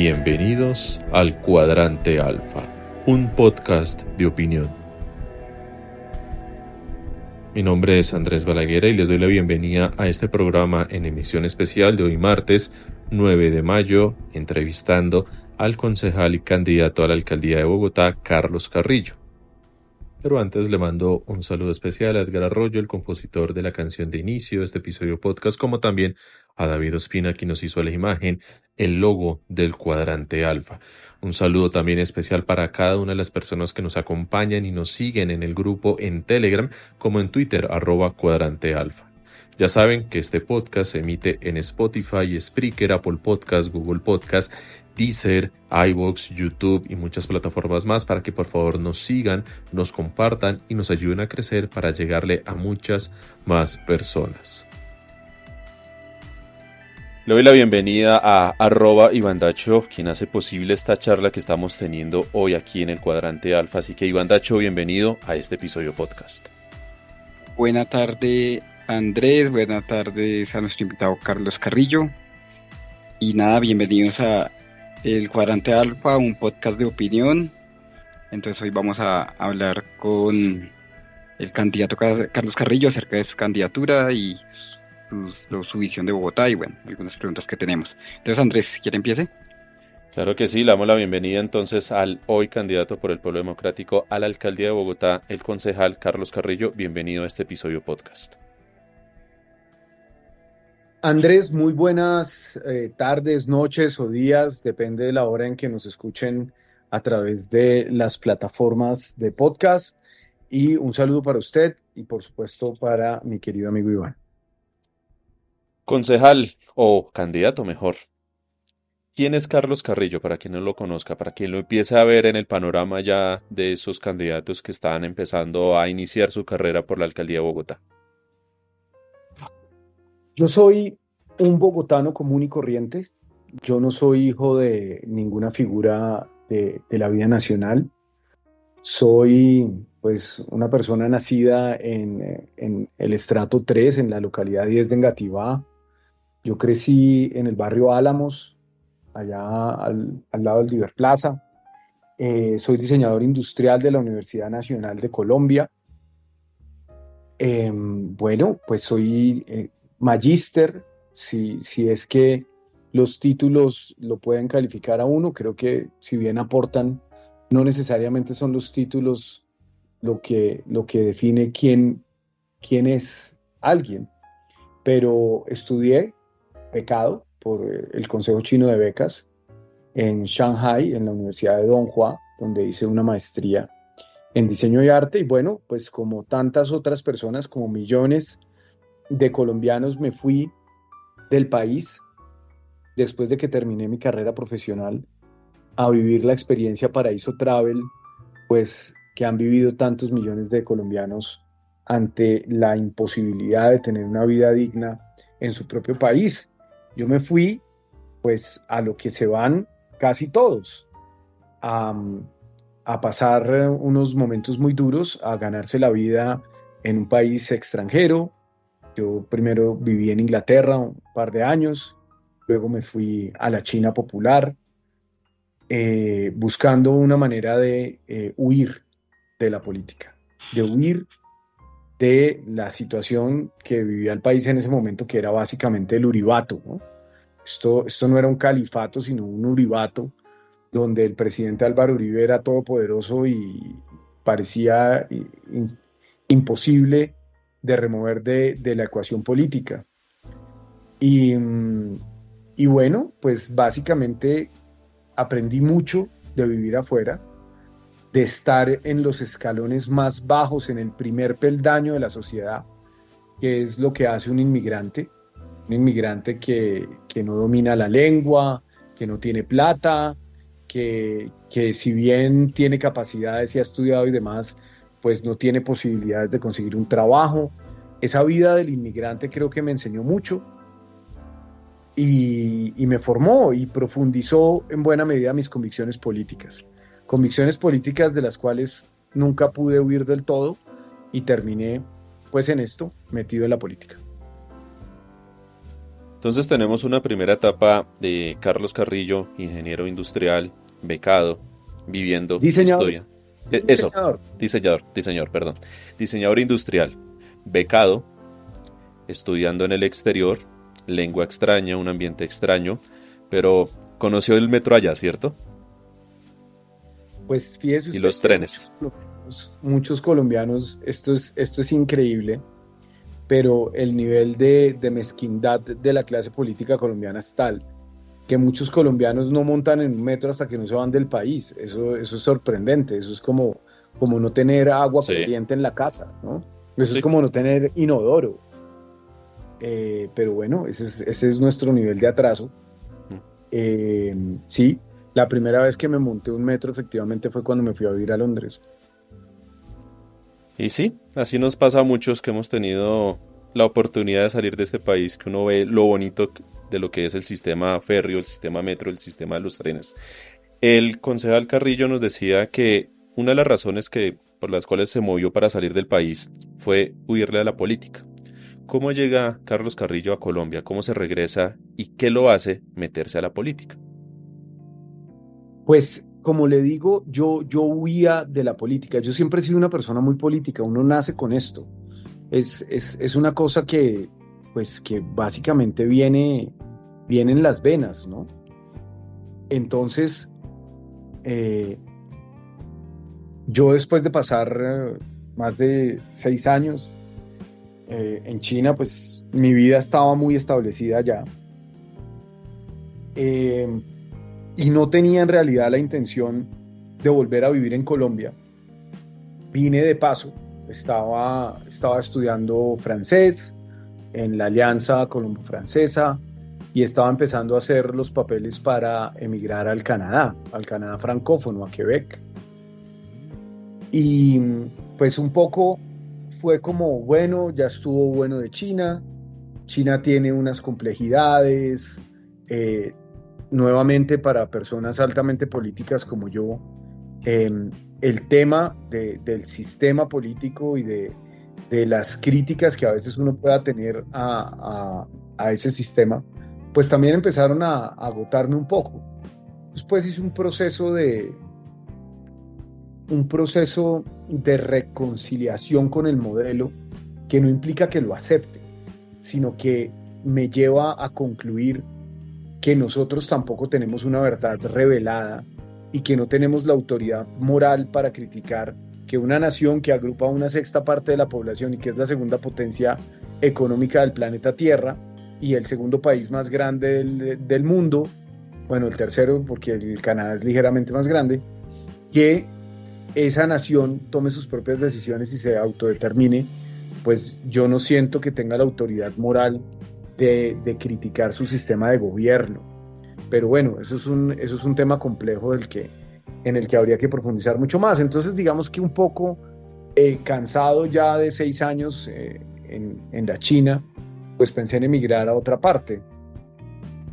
Bienvenidos al Cuadrante Alfa, un podcast de opinión. Mi nombre es Andrés Balaguer y les doy la bienvenida a este programa en emisión especial de hoy martes 9 de mayo, entrevistando al concejal y candidato a la alcaldía de Bogotá, Carlos Carrillo. Pero antes le mando un saludo especial a Edgar Arroyo, el compositor de la canción de inicio de este episodio podcast, como también a David Ospina, quien nos hizo la imagen, el logo del Cuadrante Alfa. Un saludo también especial para cada una de las personas que nos acompañan y nos siguen en el grupo en Telegram, como en Twitter, @Cuadrante Alfa. Ya saben que este podcast se emite en Spotify, Spreaker, Apple Podcast, Google Podcast, Deezer, iVoox, YouTube y muchas plataformas más para que por favor nos sigan, nos compartan y nos ayuden a crecer para llegarle a muchas más personas. Le doy la bienvenida a @Ivandacho, quien hace posible esta charla que estamos teniendo hoy aquí en el Cuadrante Alfa. Así que Ivandacho, bienvenido a este episodio podcast. Buena tarde, Andrés, buenas tardes a nuestro invitado Carlos Carrillo. Y nada, bienvenidos a El Cuadrante Alfa, un podcast de opinión. Entonces hoy vamos a hablar con el candidato Carlos Carrillo acerca de su candidatura y su visión de Bogotá y bueno, algunas preguntas que tenemos. Entonces Andrés, ¿quiere empiece? Claro que sí, le damos la bienvenida entonces al hoy candidato por el Pueblo Democrático a la alcaldía de Bogotá, el concejal Carlos Carrillo. Bienvenido a este episodio podcast. Andrés, muy buenas tardes, noches o días, depende de la hora en que nos escuchen a través de las plataformas de podcast. Y un saludo para usted y por supuesto para mi querido amigo Iván. Concejal o candidato mejor. ¿Quién es Carlos Carrillo? Para quien no lo conozca, para quien lo empiece a ver en el panorama ya de esos candidatos que están empezando a iniciar su carrera por la alcaldía de Bogotá. Yo soy un bogotano común y corriente. Yo no soy hijo de ninguna figura de la vida nacional. Soy pues una persona nacida en el estrato 3, en la localidad 10 de Engativá. Yo crecí en el barrio Álamos, allá al lado del Diver Plaza. Soy diseñador industrial de la Universidad Nacional de Colombia. Bueno, pues soy magíster, si es que los títulos lo pueden calificar a uno. Creo que si bien aportan, no necesariamente son los títulos lo que define quién es alguien. Pero estudié becado por el Consejo Chino de Becas en Shanghai, en la Universidad de Donghua, donde hice una maestría en diseño y arte. Y bueno, pues como tantas otras personas, como millones de colombianos, me fui del país después de que terminé mi carrera profesional a vivir la experiencia Paraíso Travel, pues que han vivido tantos millones de colombianos ante la imposibilidad de tener una vida digna en su propio país. Yo me fui pues a lo que se van casi todos, a pasar unos momentos muy duros, a ganarse la vida en un país extranjero. Yo primero viví en Inglaterra un par de años, luego me fui a la China popular, buscando una manera de huir de la política, de huir de la situación que vivía el país en ese momento, que era básicamente el uribato, ¿no? Esto no era un califato, sino un uribato, donde el presidente Álvaro Uribe era todopoderoso y parecía imposible de remover de la ecuación política. Y bueno, pues básicamente aprendí mucho de vivir afuera, de estar en los escalones más bajos, en el primer peldaño de la sociedad, que es lo que hace un inmigrante que no domina la lengua, que no tiene plata, que si bien tiene capacidades y ha estudiado y demás, pues no tiene posibilidades de conseguir un trabajo. Esa vida del inmigrante creo que me enseñó mucho y me formó y profundizó en buena medida mis convicciones políticas de las cuales nunca pude huir del todo y terminé pues en esto, metido en la política. Entonces tenemos una primera etapa de Carlos Carrillo, ingeniero industrial, becado, viviendo, Diseñador, estudia. Eso, diseñador. diseñador, diseñador industrial, becado, estudiando en el exterior, lengua extraña, un ambiente extraño, pero conoció el metro allá, ¿cierto? Pues fíjese Y usted los que trenes. muchos colombianos, esto es increíble, pero el nivel de mezquindad de la clase política colombiana es tal que muchos colombianos no montan en un metro hasta que no se van del país. Eso es sorprendente, eso es como no tener agua Sí, corriente en la casa, ¿no? Eso es sí. como no tener inodoro. Pero bueno, ese es nuestro nivel de atraso. Mm. Sí, la primera vez que me monté un metro efectivamente fue cuando me fui a vivir a Londres. Y sí, así nos pasa a muchos que hemos tenido la oportunidad de salir de este país, que uno ve lo bonito de lo que es el sistema férreo, el sistema metro, el sistema de los trenes. El concejal Carrillo nos decía que una de las razones por las cuales se movió para salir del país fue huirle a la política. ¿Cómo llega Carlos Carrillo a Colombia? ¿Cómo se regresa? ¿Y qué lo hace meterse a la política? Pues, como le digo, yo huía de la política. Yo siempre he sido una persona muy política. Uno nace con esto. Es una cosa que, pues, que básicamente viene en las venas, ¿no? Entonces, eh, yo después de pasar más de 6 años en China, pues mi vida estaba muy establecida ya. Eh, y no tenía en realidad la intención de volver a vivir en Colombia. Vine de paso, estaba estudiando francés en la Alianza Colombo-Francesa y estaba empezando a hacer los papeles para emigrar al Canadá francófono, a Quebec. Y pues un poco fue como, bueno, ya estuvo bueno de China. China tiene unas complejidades, eh, nuevamente para personas altamente políticas como yo, eh, el tema del sistema político y de las críticas que a veces uno pueda tener a ese sistema, pues también empezaron a agotarme un poco. Después hice un proceso de reconciliación con el modelo que no implica que lo acepte, sino que me lleva a concluir que nosotros tampoco tenemos una verdad revelada y que no tenemos la autoridad moral para criticar que una nación que agrupa una sexta parte de la población y que es la segunda potencia económica del planeta Tierra y el segundo país más grande del mundo, bueno, el tercero porque el Canadá es ligeramente más grande, que esa nación tome sus propias decisiones y se autodetermine, pues yo no siento que tenga la autoridad moral de criticar su sistema de gobierno. Pero bueno, eso es un tema complejo en el que habría que profundizar mucho más. Entonces, digamos que un poco cansado ya de 6 años en la China, pues pensé en emigrar a otra parte,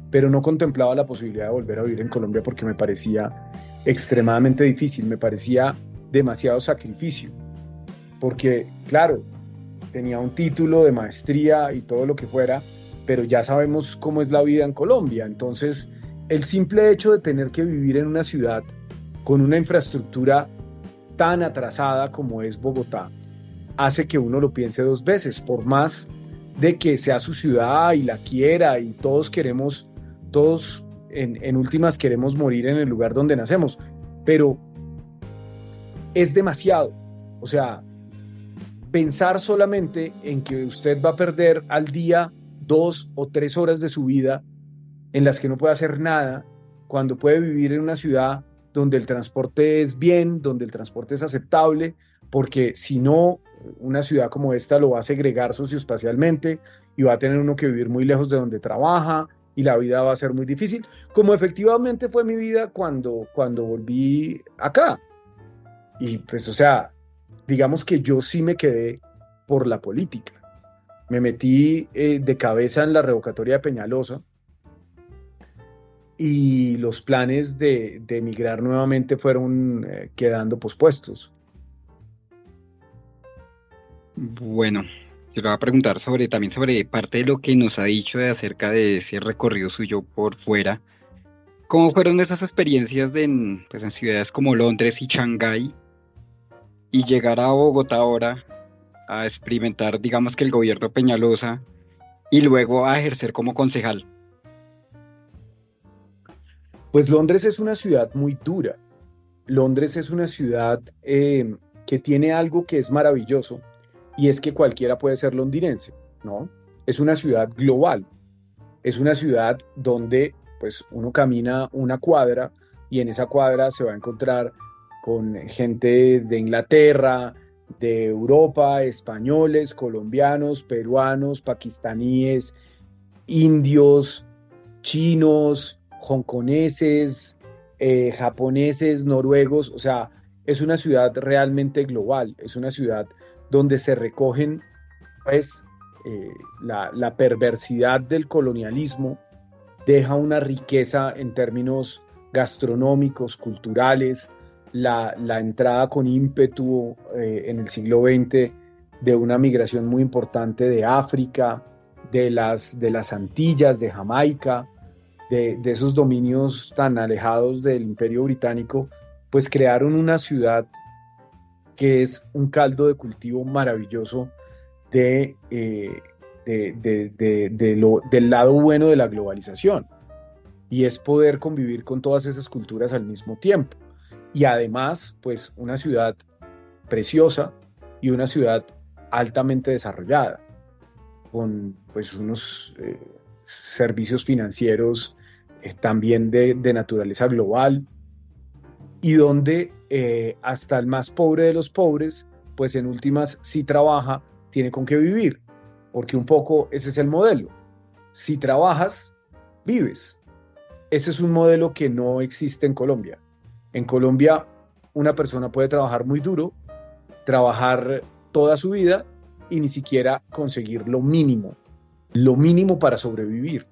pero no contemplaba la posibilidad de volver a vivir en Colombia porque me parecía extremadamente difícil, me parecía demasiado sacrificio, porque claro, tenía un título de maestría y todo lo que fuera, pero ya sabemos cómo es la vida en Colombia. Entonces, el simple hecho de tener que vivir en una ciudad con una infraestructura tan atrasada como es Bogotá, hace que uno lo piense dos veces, por más de que sea su ciudad y la quiera y todos en últimas queremos morir en el lugar donde nacemos, pero es demasiado. O sea, pensar solamente en que usted va a perder al día 2 o 3 horas de su vida en las que no puede hacer nada, cuando puede vivir en una ciudad donde el transporte es bien, donde el transporte es aceptable, porque si no, una ciudad como esta lo va a segregar socioespacialmente y va a tener uno que vivir muy lejos de donde trabaja y la vida va a ser muy difícil, como efectivamente fue mi vida cuando volví acá. Y pues, o sea, digamos que yo sí me quedé por la política. Me metí de cabeza en la revocatoria de Peñalosa y los planes de emigrar nuevamente fueron quedando pospuestos. Bueno, Yo le voy a preguntar también sobre parte de lo que nos ha dicho acerca de ese recorrido suyo por fuera. ¿Cómo fueron esas experiencias pues, en ciudades como Londres y Shanghái y llegar a Bogotá ahora a experimentar, digamos que el gobierno Peñalosa y luego a ejercer como concejal? Pues Londres es una ciudad muy dura. Londres es una ciudad que tiene algo que es maravilloso y es que cualquiera puede ser londinense, ¿no? Es una ciudad global, es una ciudad donde pues uno camina una cuadra y en esa cuadra se va a encontrar con gente de Inglaterra, de Europa, españoles, colombianos, peruanos, pakistaníes, indios, chinos, hongkoneses, japoneses, noruegos, o sea, es una ciudad realmente global, es una ciudad donde se recogen, pues, la perversidad del colonialismo deja una riqueza en términos gastronómicos, culturales, la entrada con ímpetu en el siglo XX de una migración muy importante de África, de las Antillas, de Jamaica, de esos dominios tan alejados del Imperio Británico, pues crearon una ciudad que es un caldo de cultivo maravilloso de, del lado bueno de la globalización, y es poder convivir con todas esas culturas al mismo tiempo. Y además, pues una ciudad preciosa y una ciudad altamente desarrollada, con pues unos servicios financieros también de naturaleza global, y donde hasta el más pobre de los pobres, pues en últimas, si trabaja, tiene con qué vivir, porque un poco ese es el modelo. Si trabajas, vives. Ese es un modelo que no existe en Colombia. En Colombia, una persona puede trabajar muy duro, trabajar toda su vida y ni siquiera conseguir lo mínimo para sobrevivir.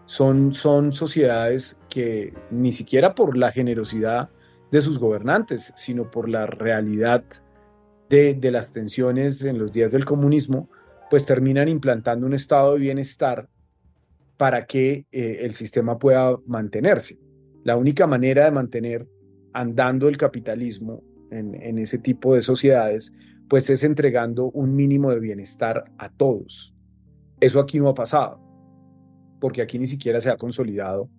Son sociedades que ni siquiera por la generosidad de sus gobernantes, sino por la realidad de las tensiones en los días del comunismo, pues terminan implantando un estado de bienestar para que el sistema pueda mantenerse. La única manera de mantener andando el capitalismo en ese tipo de sociedades, pues es entregando un mínimo de bienestar a todos. Eso aquí no ha pasado, porque aquí ni siquiera se ha consolidado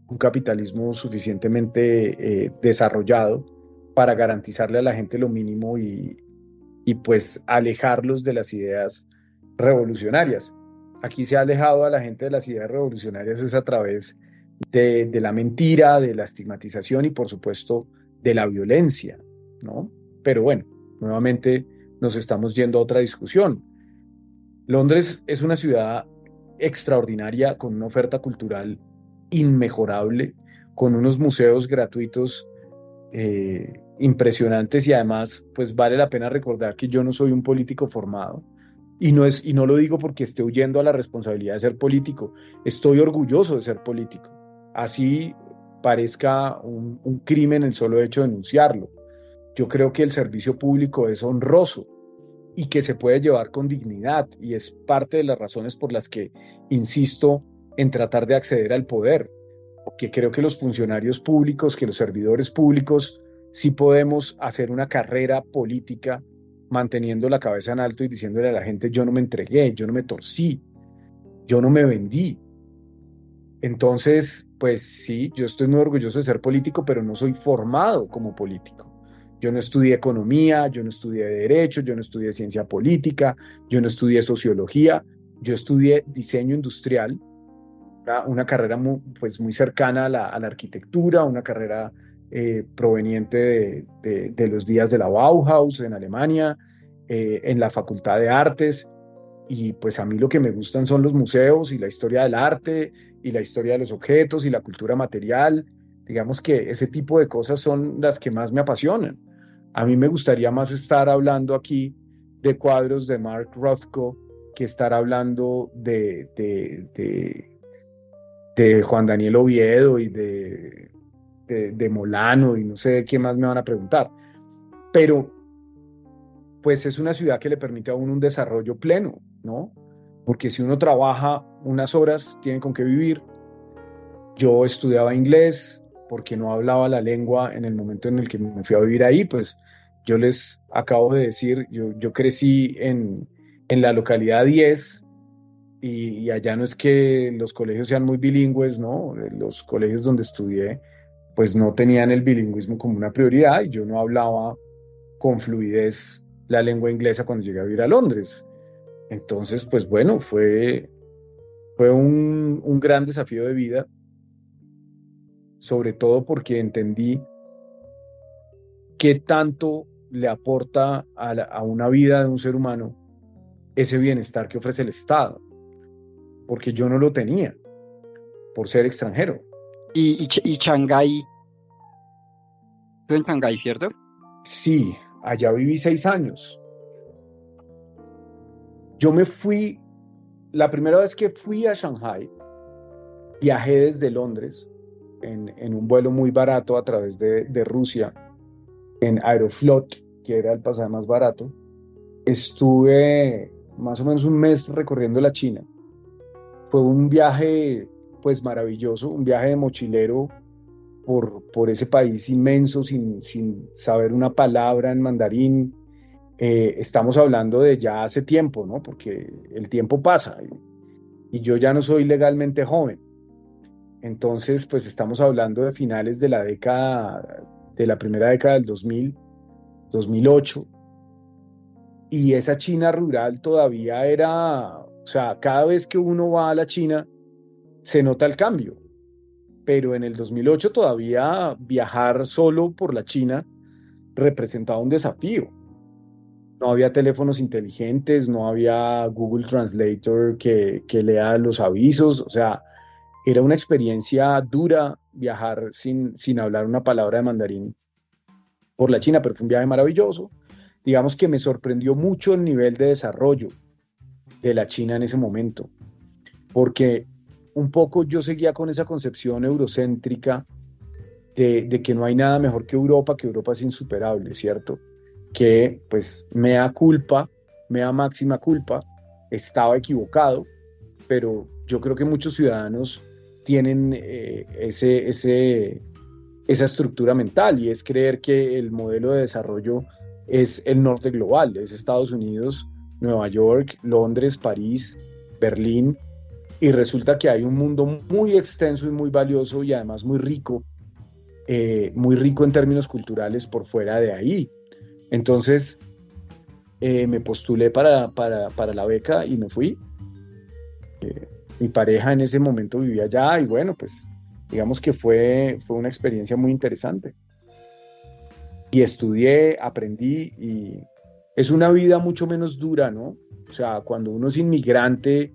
un capitalismo suficientemente desarrollado para garantizarle a la gente lo mínimo y pues alejarlos de las ideas revolucionarias. Aquí se ha alejado a la gente de las ideas revolucionarias es a través de la mentira, de la estigmatización y por supuesto de la violencia, ¿no? Pero bueno, nuevamente nos estamos yendo a otra discusión. Londres es una ciudad extraordinaria con una oferta cultural inmejorable, con unos museos gratuitos impresionantes, y además pues vale la pena recordar que yo no soy un político formado y no lo digo porque esté huyendo a la responsabilidad de ser político. Estoy orgulloso de ser político, así parezca un crimen el solo hecho de denunciarlo. Yo creo que el servicio público es honroso y que se puede llevar con dignidad, y es parte de las razones por las que insisto en tratar de acceder al poder, porque creo que los funcionarios públicos, que los servidores públicos, sí podemos hacer una carrera política manteniendo la cabeza en alto y diciéndole a la gente: yo no me entregué, yo no me torcí, yo no me vendí. Entonces, pues sí, yo estoy muy orgulloso de ser político, pero no soy formado como político. Yo no estudié economía, yo no estudié derecho, yo no estudié ciencia política, yo no estudié sociología, yo estudié diseño industrial, una carrera pues muy cercana a la arquitectura, una carrera proveniente de los días de la Bauhaus en Alemania, en la Facultad de Artes. Y pues a mí lo que me gustan son los museos y la historia del arte y la historia de los objetos y la cultura material. Digamos que ese tipo de cosas son las que más me apasionan. A mí me gustaría más estar hablando aquí de cuadros de Mark Rothko que estar hablando de Juan Daniel Oviedo y de Molano y no sé de qué más me van a preguntar. Pero pues es una ciudad que le permite a uno un desarrollo pleno, ¿no? Porque si uno trabaja unas horas, tiene con qué vivir. Yo estudiaba inglés porque no hablaba la lengua en el momento en el que me fui a vivir ahí, pues yo les acabo de decir, yo crecí en la localidad 10 y allá no es que los colegios sean muy bilingües, ¿no? Los colegios donde estudié pues no tenían el bilingüismo como una prioridad y yo no hablaba con fluidez la lengua inglesa cuando llegué a vivir a Londres. Entonces, pues bueno, fue un gran desafío de vida, sobre todo porque entendí qué tanto le aporta a una vida de un ser humano ese bienestar que ofrece el Estado, porque yo no lo tenía por ser extranjero. Y Shanghái, tú en Shanghái, ¿cierto? Sí, allá viví 6 años. Yo me fui, la primera vez que fui a Shanghái, viajé desde Londres en un vuelo muy barato a través de Rusia, en Aeroflot, que era el pasaje más barato. Estuve más o menos un mes recorriendo la China. Fue un viaje pues maravilloso, un viaje de mochilero por ese país inmenso sin saber una palabra en mandarín. Estamos hablando de ya hace tiempo, ¿no? Porque el tiempo pasa y yo ya no soy legalmente joven. Entonces, pues estamos hablando de finales de la década, de la primera década del 2000, 2008, y esa China rural todavía era, o sea, cada vez que uno va a la China se nota el cambio, pero en el 2008 todavía viajar solo por la China representaba un desafío. No había teléfonos inteligentes, no había Google Translator que lea los avisos, o sea, era una experiencia dura viajar sin hablar una palabra de mandarín por la China, pero fue un viaje maravilloso. Digamos que me sorprendió mucho el nivel de desarrollo de la China en ese momento, porque un poco yo seguía con esa concepción eurocéntrica de que no hay nada mejor que Europa es insuperable, ¿cierto? Que pues mea máxima culpa, estaba equivocado, pero yo creo que muchos ciudadanos tienen esa estructura mental y es creer que el modelo de desarrollo es el norte global, es Estados Unidos, Nueva York, Londres, París, Berlín, y resulta que hay un mundo muy extenso y muy valioso y además muy rico en términos culturales por fuera de ahí. Entonces me postulé para la beca y me fui. Mi pareja en ese momento vivía allá y bueno, pues digamos que fue una experiencia muy interesante. Y estudié, aprendí y es una vida mucho menos dura, ¿no? O sea, cuando uno es inmigrante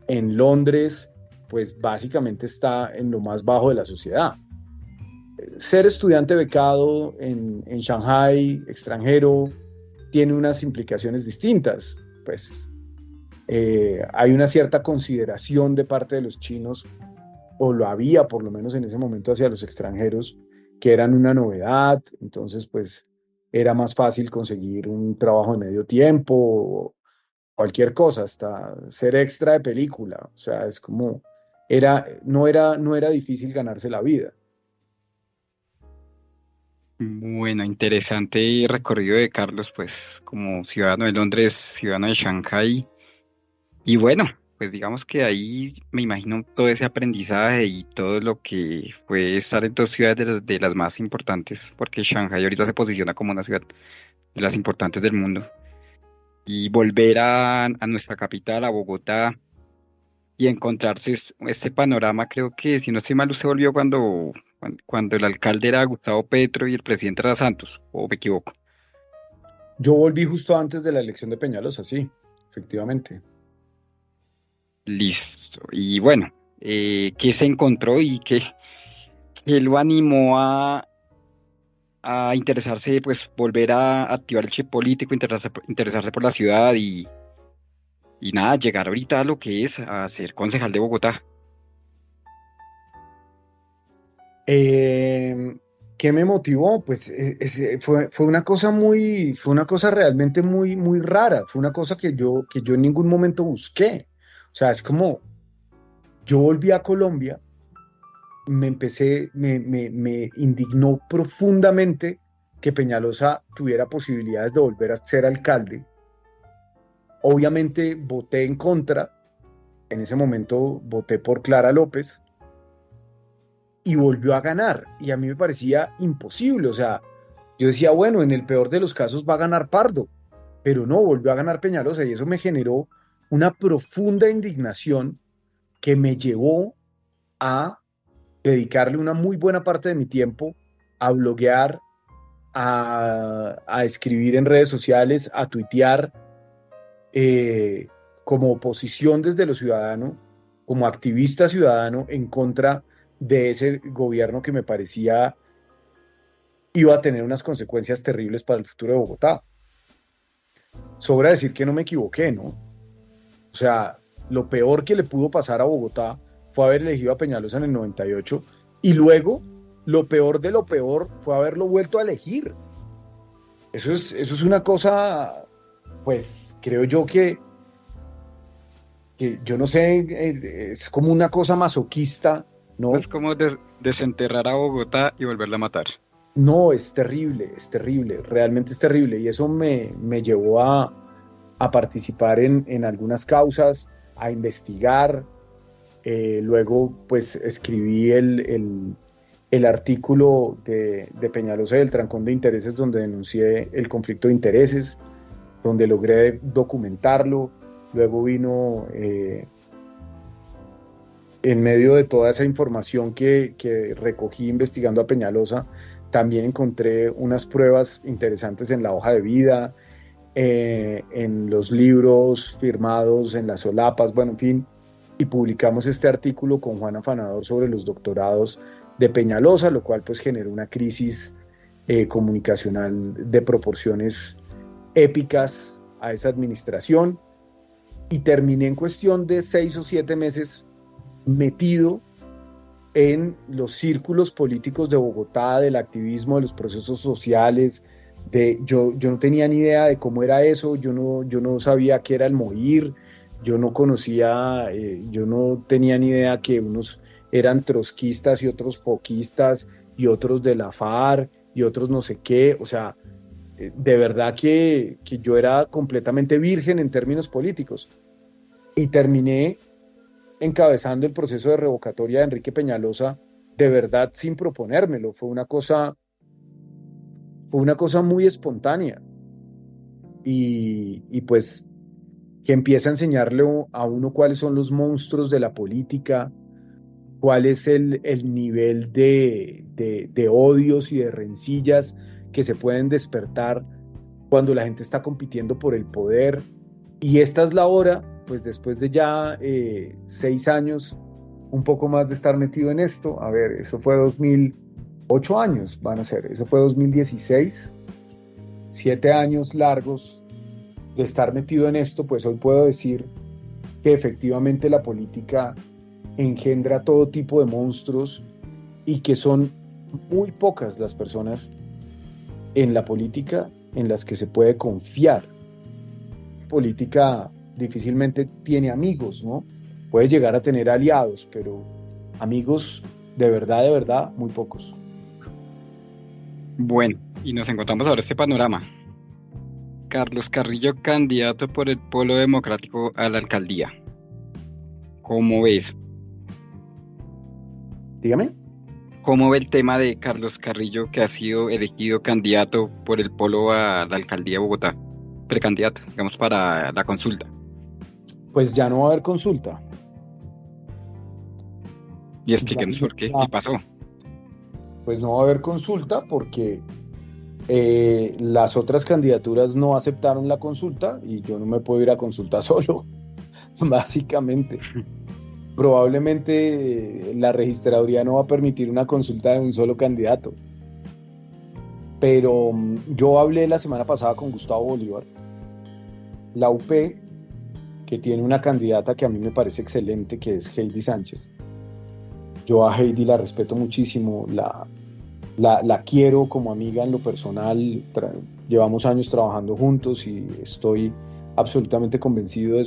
en Londres, pues básicamente está en lo más bajo de la sociedad. Ser estudiante becado en Shanghái, extranjero, tiene unas implicaciones distintas. Pues hay una cierta consideración de parte de los chinos, o lo había por lo menos en ese momento hacia los extranjeros, que eran una novedad, entonces pues era más fácil conseguir un trabajo de medio tiempo, o cualquier cosa, hasta ser extra de película, o sea, es como, no era difícil ganarse la vida. Bueno, interesante recorrido de Carlos, pues como ciudadano de Londres, ciudadano de Shanghái. Y bueno, pues digamos que ahí me imagino todo ese aprendizaje y todo lo que fue estar en dos ciudades de las más importantes, porque Shanghái ahorita se posiciona como una ciudad de las importantes del mundo. Y volver a nuestra capital, a Bogotá, y encontrarse este panorama, creo que si no estoy mal, usted volvió cuando el alcalde era Gustavo Petro y el presidente era Santos, o me equivoco. Yo volví justo antes de la elección de Peñalosa, sí, efectivamente. Listo. Y bueno, ¿qué se encontró y qué lo animó a interesarse, pues volver a activar el chip político, interesarse por la ciudad y nada, llegar ahorita a lo que es a ser concejal de Bogotá? Eh, ¿Qué me motivó? Pues fue una cosa fue una cosa realmente muy rara, fue una cosa que yo en ningún momento busqué. O sea, es como, yo volví a Colombia, me indignó profundamente que Peñalosa tuviera posibilidades de volver a ser alcalde. Obviamente voté en contra, en ese momento voté por Clara López y volvió a ganar. Y a mí me parecía imposible, o sea, yo decía, bueno, en el peor de los casos va a ganar Pardo, pero no, volvió a ganar Peñalosa y eso me generó una profunda indignación que me llevó a dedicarle una muy buena parte de mi tiempo a bloguear, a escribir en redes sociales, a tuitear, como oposición desde lo ciudadano, como activista ciudadano en contra de ese gobierno que me parecía iba a tener unas consecuencias terribles para el futuro de Bogotá. Sobra decir que no me equivoqué, ¿no? O sea, lo peor que le pudo pasar a Bogotá fue haber elegido a Peñalosa en el 98 y luego lo peor de lo peor fue haberlo vuelto a elegir. Eso es una cosa, pues creo yo que yo no sé, es como una cosa masoquista, ¿no? Es como desenterrar a Bogotá y volverla a matar. No, es terrible, realmente es terrible. Y eso me llevó a participar en algunas causas, a investigar. Luego, pues, escribí el artículo de Peñalosa y del Trancón de Intereses, donde denuncié el conflicto de intereses, donde logré documentarlo. Luego vino, en medio de toda esa información que recogí investigando a Peñalosa, también encontré unas pruebas interesantes en la hoja de vida, en los libros firmados, en las solapas, bueno, en fin, y publicamos este artículo con Juan Afanador sobre los doctorados de Peñalosa, lo cual pues generó una crisis comunicacional de proporciones épicas a esa administración, y terminé en cuestión de 6 o 7 meses metido en los círculos políticos de Bogotá, del activismo, de los procesos sociales. Yo no tenía ni idea de cómo era eso, yo no sabía qué era el MOIR, yo no conocía, yo no tenía ni idea que unos eran trotskistas y otros foquistas y otros de la FARC y otros no sé qué. O sea, de verdad que yo era completamente virgen en términos políticos y terminé encabezando el proceso de revocatoria de Enrique Peñalosa, de verdad sin proponérmelo. Fue una cosa muy espontánea y pues que empieza a enseñarle a uno cuáles son los monstruos de la política, cuál es el nivel de odios y de rencillas que se pueden despertar cuando la gente está compitiendo por el poder. Y esta es la hora, pues después de ya 6 años, un poco más de estar metido en esto. A ver, eso fue 8 años van a ser, eso fue 2016, 7 años largos de estar metido en esto, pues hoy puedo decir que efectivamente la política engendra todo tipo de monstruos y que son muy pocas las personas en la política en las que se puede confiar. Política difícilmente tiene amigos, ¿no? Puede llegar a tener aliados, pero amigos de verdad, muy pocos. Bueno, y nos encontramos ahora este panorama. Carlos Carrillo, candidato por el Polo Democrático a la alcaldía. ¿Cómo ves? Dígame. ¿Cómo ve el tema de Carlos Carrillo, que ha sido elegido candidato por el Polo a la alcaldía de Bogotá? Precandidato, digamos, para la consulta. Pues ya no va a haber consulta. Y explíquenos por qué, ¿qué pasó? Pues no va a haber consulta porque las otras candidaturas no aceptaron la consulta y yo no me puedo ir a consulta solo, básicamente. Probablemente la registraduría no va a permitir una consulta de un solo candidato. Pero yo hablé la semana pasada con Gustavo Bolívar, la UP, que tiene una candidata que a mí me parece excelente, que es Heidi Sánchez. Yo a Heidi la respeto muchísimo, La quiero como amiga en lo personal, llevamos años trabajando juntos y estoy absolutamente convencido de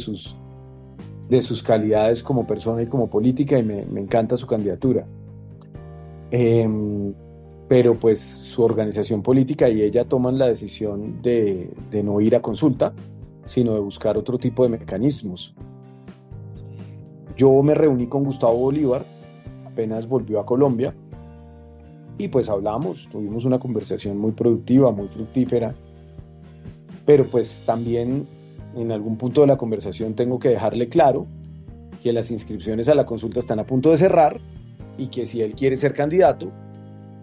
sus calidades como persona y como política y me encanta su candidatura. Em, pero pues su organización política y ella toman la decisión de no ir a consulta, sino de buscar otro tipo de mecanismos. Yo me reuní con Gustavo Bolívar, apenas volvió a Colombia, y pues hablamos, tuvimos una conversación muy productiva, muy fructífera, pero pues también en algún punto de la conversación tengo que dejarle claro que las inscripciones a la consulta están a punto de cerrar y que si él quiere ser candidato,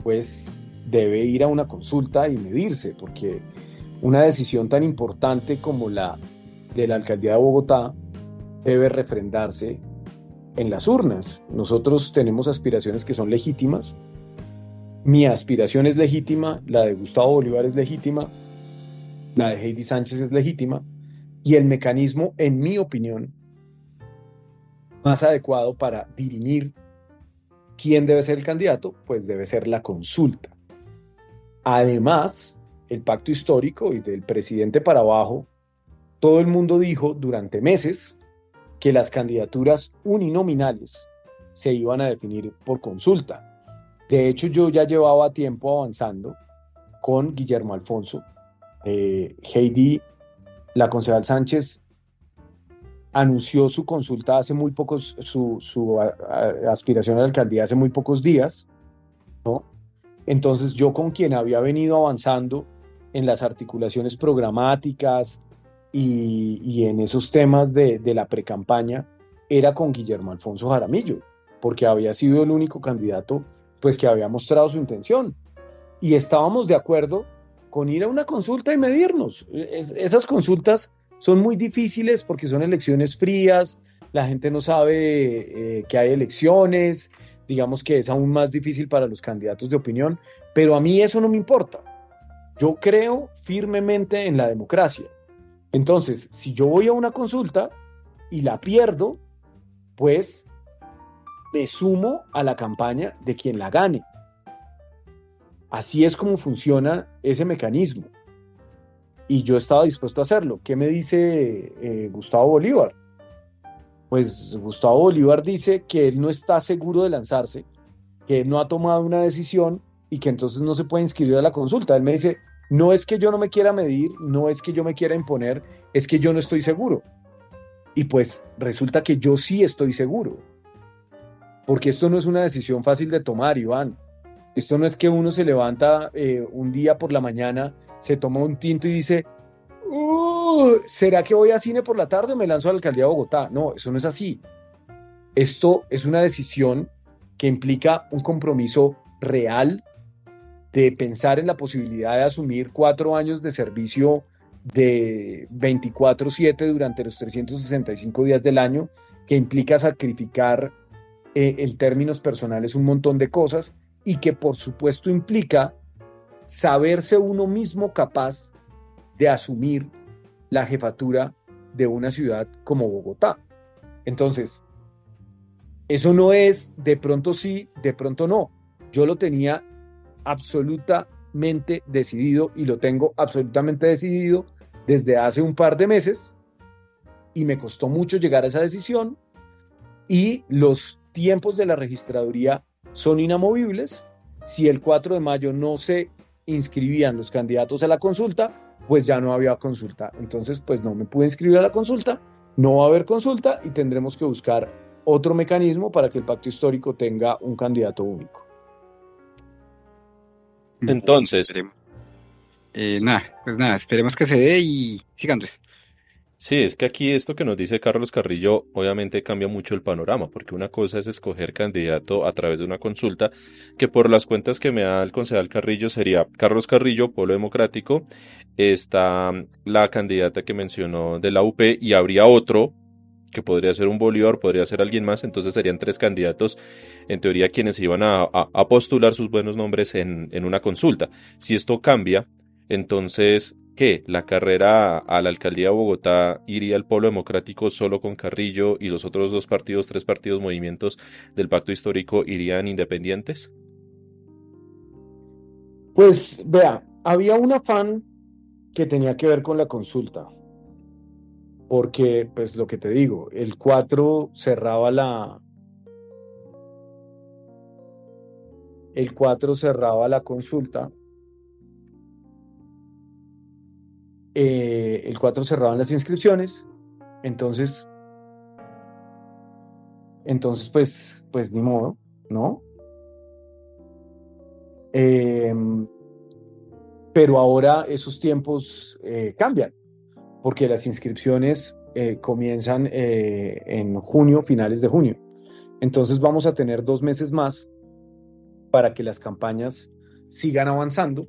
pues debe ir a una consulta y medirse, porque una decisión tan importante como la de la alcaldía de Bogotá debe refrendarse en las urnas. Nosotros tenemos aspiraciones que son legítimas. Mi aspiración es legítima, la de Gustavo Bolívar es legítima, la de Heidi Sánchez es legítima, y el mecanismo, en mi opinión, más adecuado para dirimir quién debe ser el candidato, pues debe ser la consulta. Además, el pacto histórico y del presidente para abajo, todo el mundo dijo durante meses que las candidaturas uninominales se iban a definir por consulta. De hecho, yo ya llevaba tiempo avanzando con Guillermo Alfonso. Heidi, la concejal Sánchez, anunció su consulta hace muy pocos, su aspiración a la alcaldía hace muy pocos días, ¿no? Entonces yo con quien había venido avanzando en las articulaciones programáticas y en esos temas de la precampaña era con Guillermo Alfonso Jaramillo, porque había sido el único candidato pues que había mostrado su intención. Y estábamos de acuerdo con ir a una consulta y medirnos. Esas consultas son muy difíciles porque son elecciones frías, la gente no sabe que hay elecciones, digamos que es aún más difícil para los candidatos de opinión, pero a mí eso no me importa. Yo creo firmemente en la democracia. Entonces, si yo voy a una consulta y la pierdo, pues me sumo a la campaña de quien la gane. Así es como funciona ese mecanismo. Y yo estaba dispuesto a hacerlo. ¿Qué me dice Gustavo Bolívar? Pues Gustavo Bolívar dice que él no está seguro de lanzarse, que él no ha tomado una decisión y que entonces no se puede inscribir a la consulta. Él me dice, no es que yo no me quiera medir, no es que yo me quiera imponer, es que yo no estoy seguro. Y pues resulta que yo sí estoy seguro. Porque esto no es una decisión fácil de tomar, Iván. Esto no es que uno se levanta un día por la mañana, se toma un tinto y dice, ¿será que voy a cine por la tarde o me lanzo a la alcaldía de Bogotá? No, eso no es así. Esto es una decisión que implica un compromiso real de pensar en la posibilidad de asumir 4 años de servicio de 24/7 durante los 365 días del año, que implica sacrificar en términos personales un montón de cosas y que por supuesto implica saberse uno mismo capaz de asumir la jefatura de una ciudad como Bogotá. Entonces, eso no es de pronto sí, de pronto no. Yo lo tenía absolutamente decidido y lo tengo absolutamente decidido desde hace un par de meses y me costó mucho llegar a esa decisión y los tiempos de la registraduría son inamovibles. Si el 4 de mayo no se inscribían los candidatos a la consulta, pues ya no había consulta. Entonces, pues no me pude inscribir a la consulta, no va a haber consulta y tendremos que buscar otro mecanismo para que el pacto histórico tenga un candidato único. Entonces, Nada, esperemos que se dé y siga Andrés. sí, es que aquí esto que nos dice Carlos Carrillo obviamente cambia mucho el panorama, porque una cosa es escoger candidato a través de una consulta, que por las cuentas que me da el concejal Carrillo sería Carlos Carrillo, Polo Democrático, está la candidata que mencionó de la UP y habría otro que podría ser un Bolívar, podría ser alguien más, entonces serían 3 candidatos, en teoría quienes iban a postular sus buenos nombres en una consulta. Si esto cambia, entonces, ¿qué? ¿La carrera a la alcaldía de Bogotá iría al Polo Democrático solo con Carrillo y los otros 2 partidos, 3 partidos, movimientos del pacto histórico irían independientes? Pues vea, había un afán que tenía que ver con la consulta, porque pues lo que te digo, el 4 cerraba la consulta, el 4 cerraban las inscripciones, entonces pues ni modo, ¿no? Pero ahora esos tiempos cambian, porque las inscripciones comienzan en junio, finales de junio. Entonces vamos a tener 2 meses más para que las campañas sigan avanzando,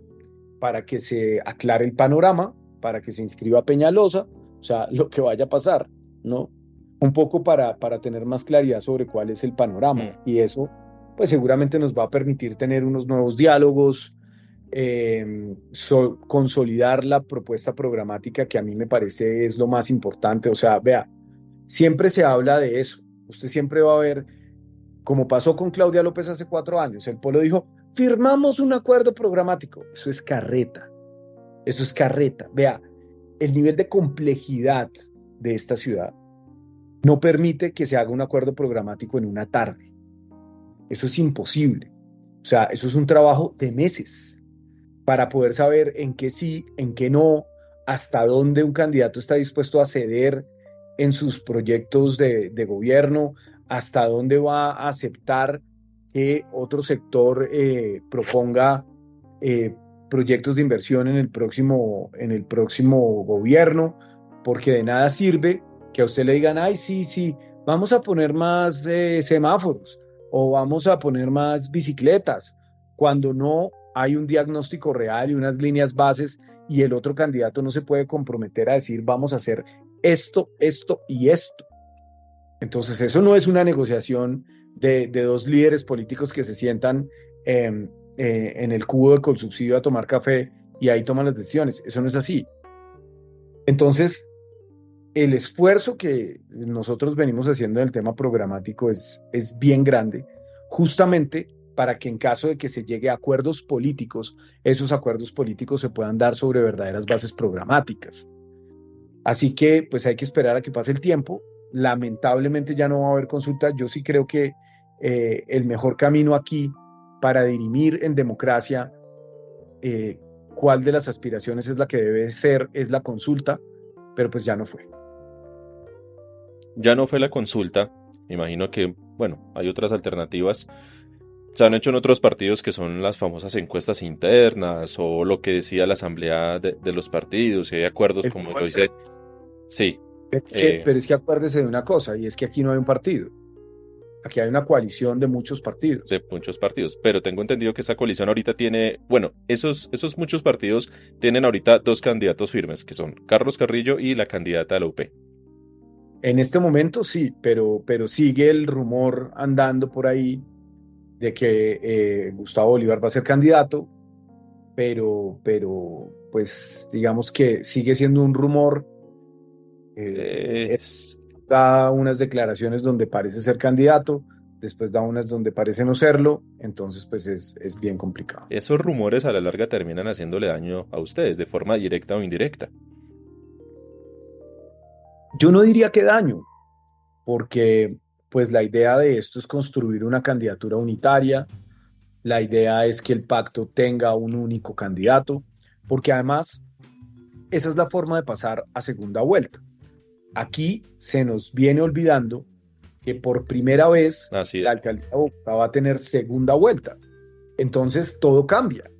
para que se aclare el panorama, para que se inscriba Peñalosa, o sea, lo que vaya a pasar, ¿no? Un poco para tener más claridad sobre cuál es el panorama. Y eso, pues seguramente nos va a permitir tener unos nuevos diálogos, consolidar la propuesta programática, que a mí me parece es lo más importante. O sea, vea, siempre se habla de eso. Usted siempre va a ver, como pasó con Claudia López hace 4 años, el pueblo dijo, firmamos un acuerdo programático. Eso es carreta. Eso es carreta. Vea, el nivel de complejidad de esta ciudad no permite que se haga un acuerdo programático en una tarde. Eso es imposible. O sea, eso es un trabajo de meses para poder saber en qué sí, en qué no, hasta dónde un candidato está dispuesto a ceder en sus proyectos de gobierno, hasta dónde va a aceptar que otro sector proponga proyectos de inversión en el próximo gobierno, porque de nada sirve que a usted le digan, ay, sí, vamos a poner más semáforos o vamos a poner más bicicletas, cuando no hay un diagnóstico real y unas líneas bases, y el otro candidato no se puede comprometer a decir, vamos a hacer esto, esto y esto. Entonces eso no es una negociación de 2 líderes políticos que se sientan en el cubo de Colsubsidio a tomar café y ahí toman las decisiones. Eso no es así. Entonces, el esfuerzo que nosotros venimos haciendo en el tema programático es bien grande, justamente para que en caso de que se llegue a acuerdos políticos, esos acuerdos políticos se puedan dar sobre verdaderas bases programáticas. Así que pues hay que esperar a que pase el tiempo. Lamentablemente ya no va a haber consulta. Yo sí creo que el mejor camino aquí para dirimir en democracia cuál de las aspiraciones es la que debe ser es la consulta, pero pues ya no fue. Ya no fue la consulta. Me imagino que, bueno, hay otras alternativas. Se han hecho en otros partidos, que son las famosas encuestas internas o lo que decía la asamblea de los partidos, y hay acuerdos como lo dice. Sí. Pero es que acuérdese de una cosa, y es que aquí no hay un partido. Aquí hay una coalición de muchos partidos. De muchos partidos, pero tengo entendido que esa coalición ahorita tiene, bueno, esos muchos partidos tienen ahorita 2 candidatos firmes, que son Carlos Carrillo y la candidata de la UP. En este momento sí, pero sigue el rumor andando por ahí de que Gustavo Bolívar va a ser candidato, pero pues digamos que sigue siendo un rumor. Da unas declaraciones donde parece ser candidato, después da unas donde parece no serlo, entonces pues es bien complicado. Esos rumores a la larga terminan haciéndole daño a ustedes, de forma directa o indirecta. Yo no diría que daño, porque pues la idea de esto es construir una candidatura unitaria, la idea es que el pacto tenga un único candidato, porque además esa es la forma de pasar a segunda vuelta. Aquí se nos viene olvidando que por primera vez la alcaldía de Bogotá va a tener segunda vuelta. Entonces todo cambia.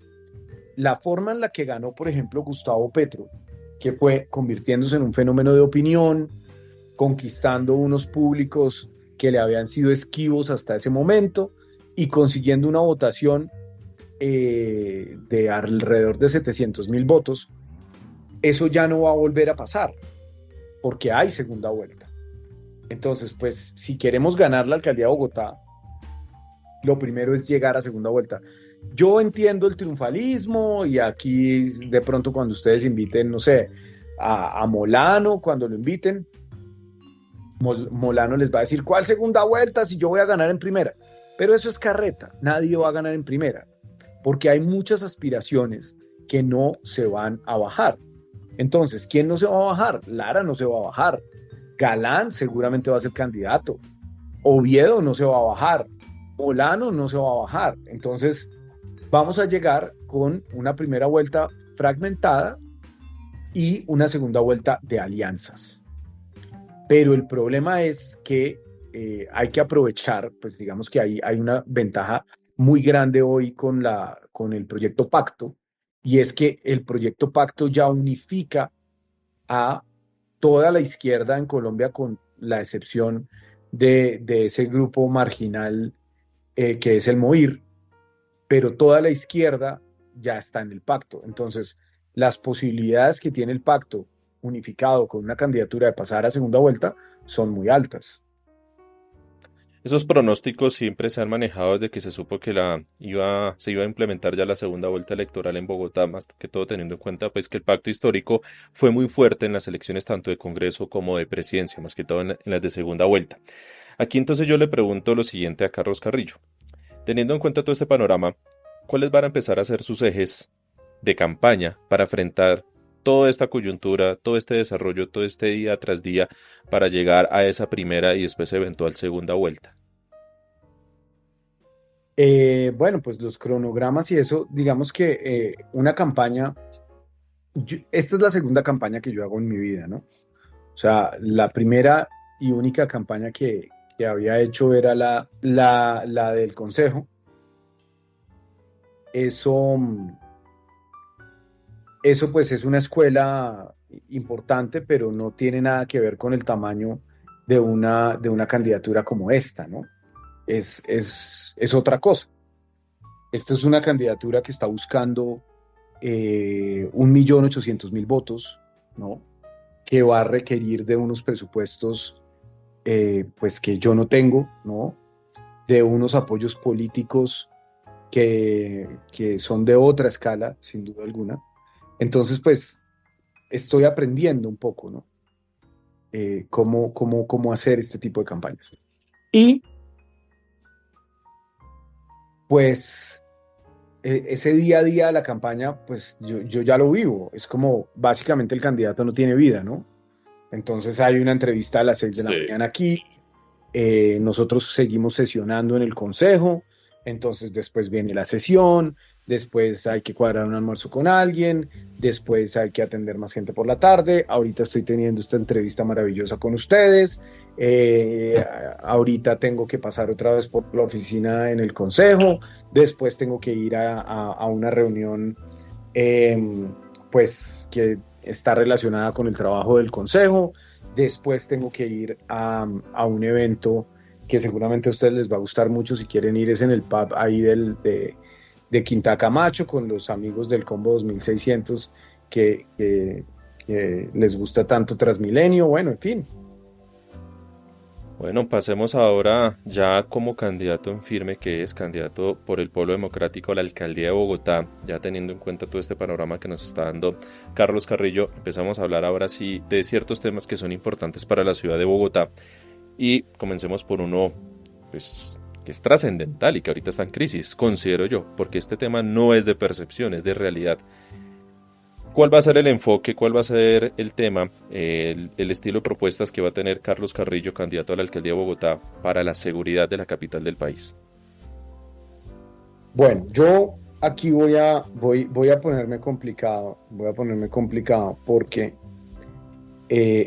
La forma en la que ganó, por ejemplo, Gustavo Petro, que fue convirtiéndose en un fenómeno de opinión, conquistando unos públicos que le habían sido esquivos hasta ese momento y consiguiendo una votación de alrededor de 700,000 votos, eso ya no va a volver a pasar, porque hay segunda vuelta. Entonces, pues, si queremos ganar la alcaldía de Bogotá, lo primero es llegar a segunda vuelta. Yo entiendo el triunfalismo, y aquí de pronto cuando ustedes inviten, no sé, a Molano, cuando lo inviten, Molano les va a decir, ¿cuál segunda vuelta si yo voy a ganar en primera? Pero eso es carreta, nadie va a ganar en primera, porque hay muchas aspiraciones que no se van a bajar. Entonces, ¿quién no se va a bajar? Lara no se va a bajar. Galán seguramente va a ser candidato. Oviedo no se va a bajar. Molano no se va a bajar. Entonces, vamos a llegar con una primera vuelta fragmentada y una segunda vuelta de alianzas. Pero el problema es que hay que aprovechar, pues digamos que hay una ventaja muy grande hoy con el proyecto Pacto, y es que el proyecto Pacto ya unifica a toda la izquierda en Colombia, con la excepción de ese grupo marginal que es el MOIR, pero toda la izquierda ya está en el pacto. Entonces, las posibilidades que tiene el pacto unificado con una candidatura de pasar a segunda vuelta son muy altas. Esos pronósticos siempre se han manejado desde que se supo que se iba a implementar ya la segunda vuelta electoral en Bogotá, más que todo teniendo en cuenta pues que el pacto histórico fue muy fuerte en las elecciones tanto de Congreso como de Presidencia, más que todo en las de segunda vuelta. Aquí entonces yo le pregunto lo siguiente a Carlos Carrillo. Teniendo en cuenta todo este panorama, ¿cuáles van a empezar a ser sus ejes de campaña para enfrentar toda esta coyuntura, todo este desarrollo, todo este día tras día para llegar a esa primera y después eventual segunda vuelta? Bueno, pues los cronogramas y eso, digamos que una campaña, esta es la segunda campaña que yo hago en mi vida, ¿no? O sea, la primera y única campaña que había hecho era la del Consejo. Eso pues es una escuela importante, pero no tiene nada que ver con el tamaño de una candidatura como esta, ¿no? Es otra cosa. Esta es una candidatura que está buscando 1.800.000 votos, ¿no? Que va a requerir de unos presupuestos pues que yo no tengo, ¿no? De unos apoyos políticos que son de otra escala, sin duda alguna. Entonces, pues, estoy aprendiendo un poco, ¿no? Cómo hacer este tipo de campañas. Y, pues, ese día a día de la campaña, pues, yo ya lo vivo. Es como, básicamente, el candidato no tiene vida, ¿no? Entonces, hay una entrevista a las 6 de la mañana aquí. Nosotros seguimos sesionando en el consejo. Entonces después viene la sesión, después hay que cuadrar un almuerzo con alguien, después hay que atender más gente por la tarde. Ahorita estoy teniendo esta entrevista maravillosa con ustedes. Ahorita tengo que pasar otra vez por la oficina en el consejo, después tengo que ir a una reunión pues que está relacionada con el trabajo del consejo. Después tengo que ir a un evento que seguramente a ustedes les va a gustar mucho. Si quieren ir, es en el pub ahí de Quinta Camacho, con los amigos del Combo 2600 que les gusta tanto Transmilenio. Bueno, en fin. Bueno, pasemos ahora ya como candidato en firme, que es candidato por el Polo Democrático a la alcaldía de Bogotá, ya teniendo en cuenta todo este panorama que nos está dando Carlos Carrillo. Empezamos a hablar ahora sí de ciertos temas que son importantes para la ciudad de Bogotá, y comencemos por uno pues que es trascendental y que ahorita está en crisis, considero yo, porque este tema no es de percepción, es de realidad. ¿Cuál va a ser el enfoque? ¿Cuál va a ser el tema, el estilo de propuestas que va a tener Carlos Carrillo, candidato a la alcaldía de Bogotá, para la seguridad de la capital del país? Bueno, yo aquí voy a ponerme complicado, porque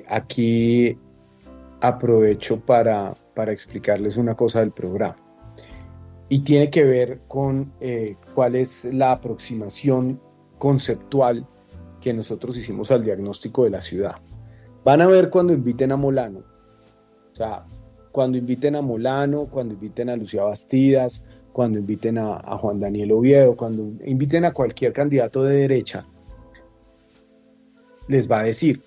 aquí aprovecho para explicarles una cosa del programa. Y tiene que ver con cuál es la aproximación conceptual que nosotros hicimos al diagnóstico de la ciudad. Van a ver cuando inviten a Molano, o sea, cuando inviten a Molano, cuando inviten a Lucía Bastidas, cuando inviten a Juan Daniel Oviedo, cuando inviten a cualquier candidato de derecha, les va a decir,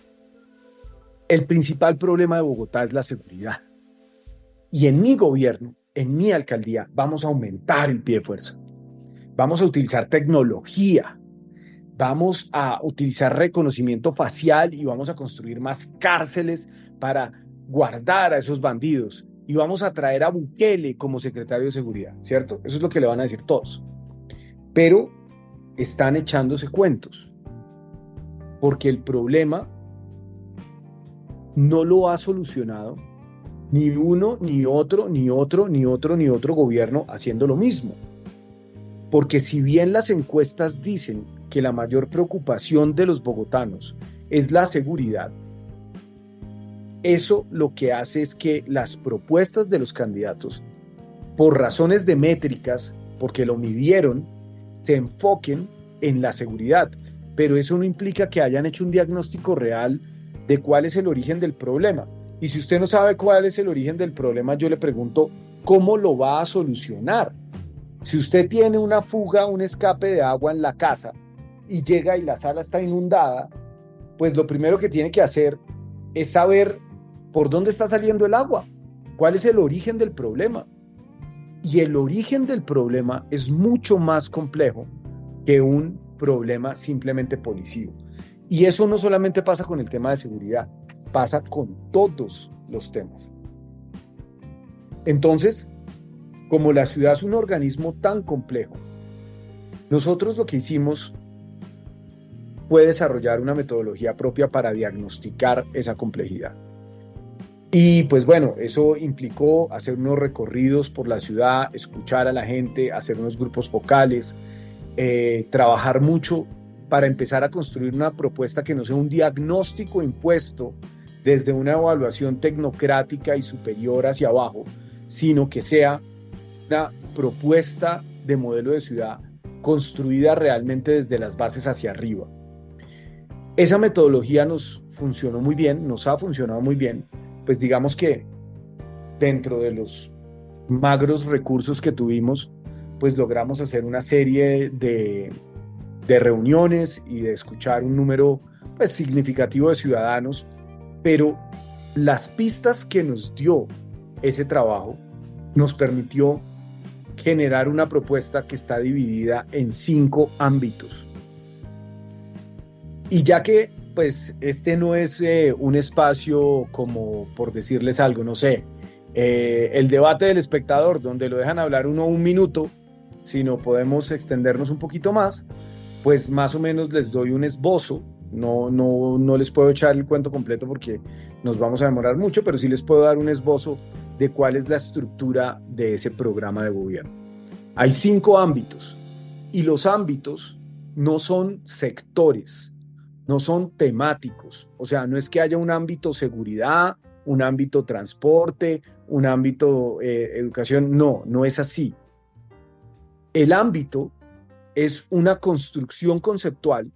el principal problema de Bogotá es la seguridad. Y en mi gobierno, en mi alcaldía, vamos a aumentar el pie de fuerza. Vamos a utilizar tecnología. Vamos a utilizar reconocimiento facial y vamos a construir más cárceles para guardar a esos bandidos. Y vamos a traer a Bukele como secretario de seguridad, ¿cierto? Eso es lo que le van a decir todos. pero están echándose cuentos, porque el problema no lo ha solucionado ni uno, ni otro, ni otro, ni otro, ni otro gobierno haciendo lo mismo. Porque si bien las encuestas dicen que la mayor preocupación de los bogotanos es la seguridad, eso lo que hace es que las propuestas de los candidatos, por razones de métricas, porque lo midieron, se enfoquen en la seguridad. Pero eso no implica que hayan hecho un diagnóstico real de cuál es el origen del problema. Y si usted no sabe cuál es el origen del problema, yo le pregunto, ¿cómo lo va a solucionar? Si usted tiene una fuga, un escape de agua en la casa y llega y la sala está inundada, pues lo primero que tiene que hacer es saber por dónde está saliendo el agua, cuál es el origen del problema. Y el origen del problema es mucho más complejo que un problema simplemente policivo. Y eso no solamente pasa con el tema de seguridad, pasa con todos los temas. Entonces, como la ciudad es un organismo tan complejo, nosotros lo que hicimos fue desarrollar una metodología propia para diagnosticar esa complejidad. Y pues bueno, eso implicó hacer unos recorridos por la ciudad, escuchar a la gente, hacer unos grupos focales, trabajar mucho para empezar a construir una propuesta que no sea un diagnóstico impuesto desde una evaluación tecnocrática y superior hacia abajo, sino que sea una propuesta de modelo de ciudad construida realmente desde las bases hacia arriba. Esa metodología nos funcionó muy bien, nos ha funcionado muy bien, pues digamos que dentro de los magros recursos que tuvimos, pues logramos hacer una serie de reuniones y de escuchar un número pues significativo de ciudadanos, pero las pistas que nos dio ese trabajo nos permitió generar una propuesta que está dividida en 5 ámbitos. Y ya que pues este no es un espacio como por decirles algo, no sé, el debate del espectador donde lo dejan hablar uno un minuto, sino podemos extendernos un poquito más, pues más o menos les doy un esbozo. No les puedo echar el cuento completo porque nos vamos a demorar mucho, pero sí les puedo dar un esbozo de cuál es la estructura de ese programa de gobierno. Hay 5 ámbitos y los ámbitos no son sectores, no son temáticos, o sea, no es que haya un ámbito seguridad, un ámbito transporte, un ámbito educación, no es así. El ámbito es una construcción conceptual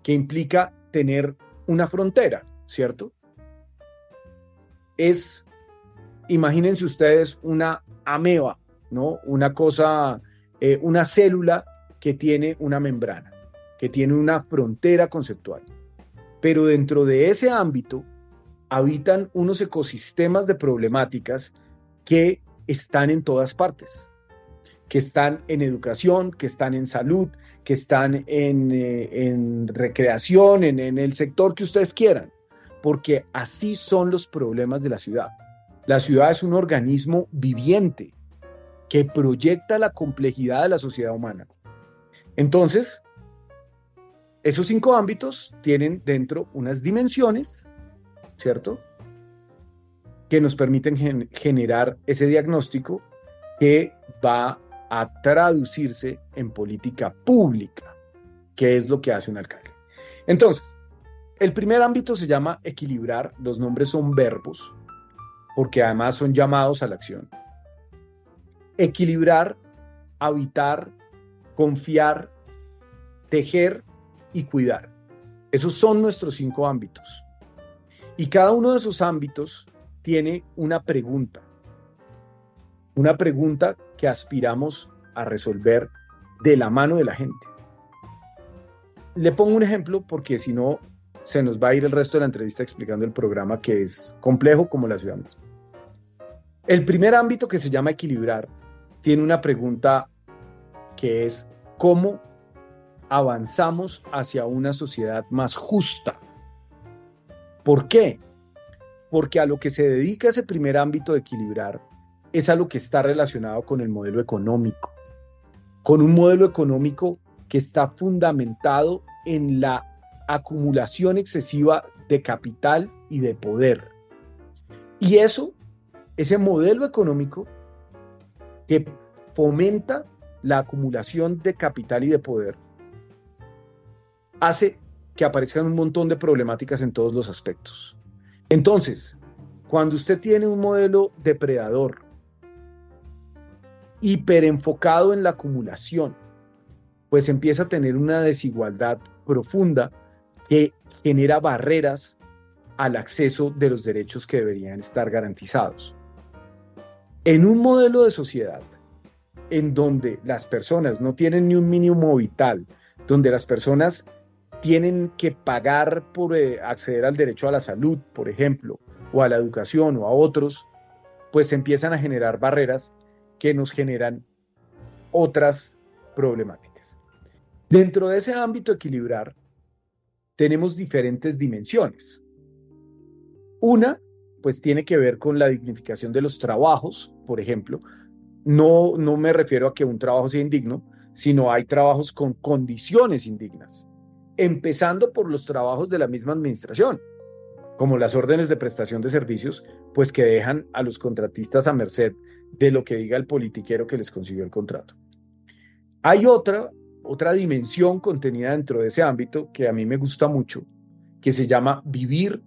que implica tener una frontera, ¿cierto? Imagínense ustedes una ameba, ¿no? Una cosa, una célula que tiene una membrana, que tiene una frontera conceptual. Pero dentro de ese ámbito habitan unos ecosistemas de problemáticas que están en todas partes, que están en educación, que están en salud, que están en recreación, en el sector que ustedes quieran, porque así son los problemas de la ciudad. La ciudad es un organismo viviente que proyecta la complejidad de la sociedad humana. Entonces, esos 5 ámbitos tienen dentro unas dimensiones, ¿cierto?, que nos permiten generar ese diagnóstico que va a traducirse en política pública, que es lo que hace un alcalde. Entonces, el primer ámbito se llama equilibrar, los nombres son verbos, porque además son llamados a la acción. Equilibrar, habitar, confiar, tejer y cuidar. Esos son nuestros 5 ámbitos. Y cada uno de esos ámbitos tiene una pregunta que aspiramos a resolver de la mano de la gente. Le pongo un ejemplo porque si no se nos va a ir el resto de la entrevista explicando el programa, que es complejo como la ciudad misma. El primer ámbito, que se llama equilibrar, tiene una pregunta que es ¿cómo avanzamos hacia una sociedad más justa? ¿Por qué? Porque a lo que se dedica ese primer ámbito de equilibrar es a lo que está relacionado con el modelo económico, con un modelo económico que está fundamentado en la acumulación excesiva de capital y de poder. Y ese modelo económico que fomenta la acumulación de capital y de poder, hace que aparezcan un montón de problemáticas en todos los aspectos. Entonces, cuando usted tiene un modelo depredador, hiperenfocado en la acumulación, pues empieza a tener una desigualdad profunda que genera barreras al acceso de los derechos que deberían estar garantizados. En un modelo de sociedad en donde las personas no tienen ni un mínimo vital, donde las personas tienen que pagar por acceder al derecho a la salud, por ejemplo, o a la educación o a otros, pues se empiezan a generar barreras que nos generan otras problemáticas. Dentro de ese ámbito equilibrar, tenemos diferentes dimensiones. Una, pues tiene que ver con la dignificación de los trabajos, por ejemplo. No me refiero a que un trabajo sea indigno, sino hay trabajos con condiciones indignas, empezando por los trabajos de la misma administración, como las órdenes de prestación de servicios, pues que dejan a los contratistas a merced de lo que diga el politiquero que les consiguió el contrato. Hay otra dimensión contenida dentro de ese ámbito que a mí me gusta mucho, que se llama vivir,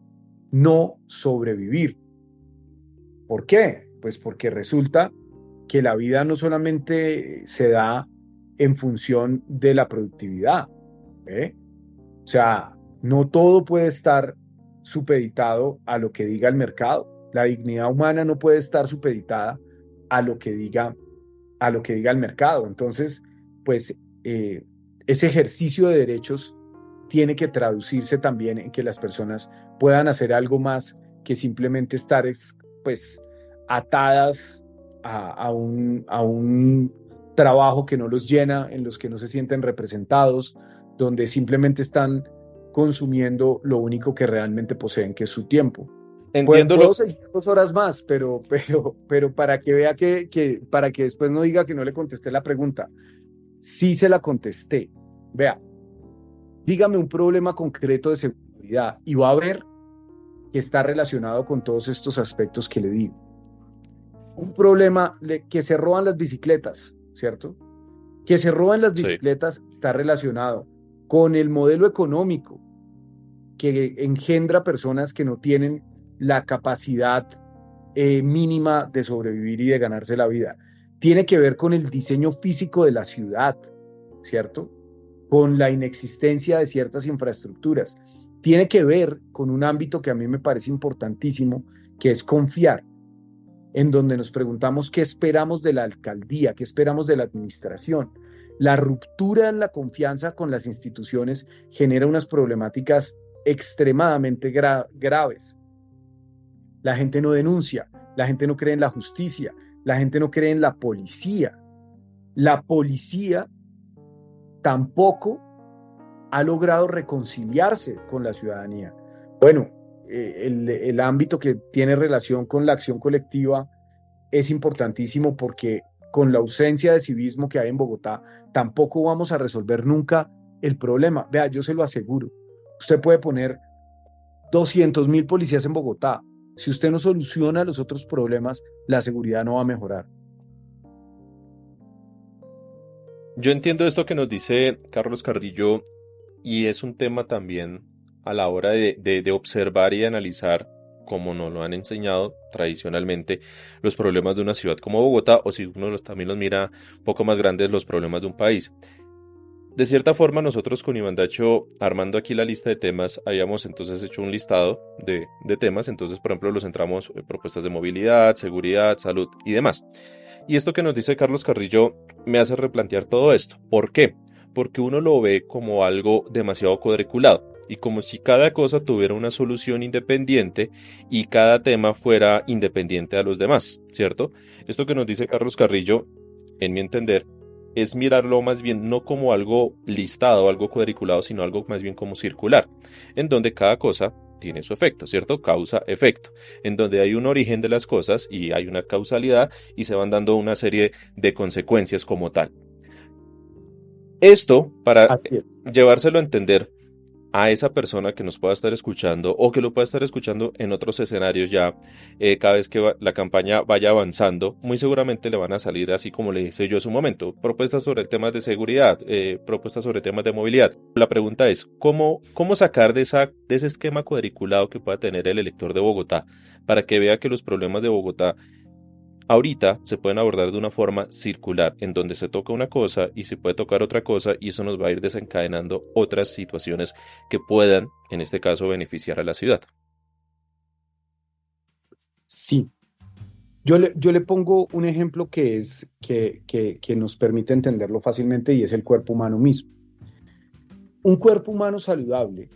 no sobrevivir. ¿Por qué? Pues porque resulta que la vida no solamente se da en función de la productividad, ¿eh? O sea, no todo puede estar supeditado a lo que diga el mercado. La dignidad humana no puede estar supeditada a lo que diga el mercado. Entonces, pues ese ejercicio de derechos tiene que traducirse también en que las personas puedan hacer algo más que simplemente estar pues atadas a un trabajo que no los llena, en los que no se sienten representados, donde simplemente están consumiendo lo único que realmente poseen, que es su tiempo. Puedo seguir 2 horas más, pero para que vea para que después no diga que no le contesté la pregunta. Sí se la contesté. Vea, dígame un problema concreto de seguridad y va a ver que está relacionado con todos estos aspectos que le digo. Un problema que se roban las bicicletas, ¿cierto? Que se roban las bicicletas está relacionado con el modelo económico que engendra personas que no tienen la capacidad mínima de sobrevivir y de ganarse la vida. Tiene que ver con el diseño físico de la ciudad, ¿cierto? Con la inexistencia de ciertas infraestructuras. Tiene que ver con un ámbito que a mí me parece importantísimo, que es confiar, en donde nos preguntamos qué esperamos de la alcaldía, qué esperamos de la administración. La ruptura en la confianza con las instituciones genera unas problemáticas extremadamente graves. La gente no denuncia, la gente no cree en la justicia, la gente no cree en la policía. La policía tampoco ha logrado reconciliarse con la ciudadanía. Bueno, el ámbito que tiene relación con la acción colectiva es importantísimo porque con la ausencia de civismo que hay en Bogotá, tampoco vamos a resolver nunca el problema. Vea, yo se lo aseguro. Usted puede poner 200.000 policías en Bogotá. Si usted no soluciona los otros problemas, la seguridad no va a mejorar. Yo entiendo esto que nos dice Carlos Carrillo y es un tema también a la hora de observar y de analizar, como nos lo han enseñado tradicionalmente, los problemas de una ciudad como Bogotá, o si uno también los mira un poco más grandes, los problemas de un país. De cierta forma, nosotros con Iván Dacho, armando aquí la lista de temas, habíamos entonces hecho un listado de temas. Entonces, por ejemplo, los centramos en propuestas de movilidad, seguridad, salud y demás. Y esto que nos dice Carlos Carrillo me hace replantear todo esto. ¿Por qué? Porque uno lo ve como algo demasiado cuadriculado y como si cada cosa tuviera una solución independiente y cada tema fuera independiente a los demás, ¿cierto? Esto que nos dice Carlos Carrillo, en mi entender, es mirarlo más bien no como algo listado, algo cuadriculado, sino algo más bien como circular, en donde cada cosa tiene su efecto, ¿cierto? Causa-efecto, en donde hay un origen de las cosas y hay una causalidad y se van dando una serie de consecuencias como tal. Esto para Así es. llevárselo a entender a esa persona que nos pueda estar escuchando o que lo pueda estar escuchando en otros escenarios ya, cada vez que la campaña vaya avanzando, muy seguramente le van a salir, así como le hice yo en su momento, propuestas sobre temas de seguridad, propuestas sobre temas de movilidad. La pregunta es, ¿cómo sacar de ese esquema cuadriculado que pueda tener el elector de Bogotá para que vea que los problemas de Bogotá ahorita se pueden abordar de una forma circular, en donde se toca una cosa y se puede tocar otra cosa y eso nos va a ir desencadenando otras situaciones que puedan, en este caso, beneficiar a la ciudad? Sí. Yo le pongo un ejemplo que nos permite entenderlo fácilmente y es el cuerpo humano mismo. Un cuerpo humano saludable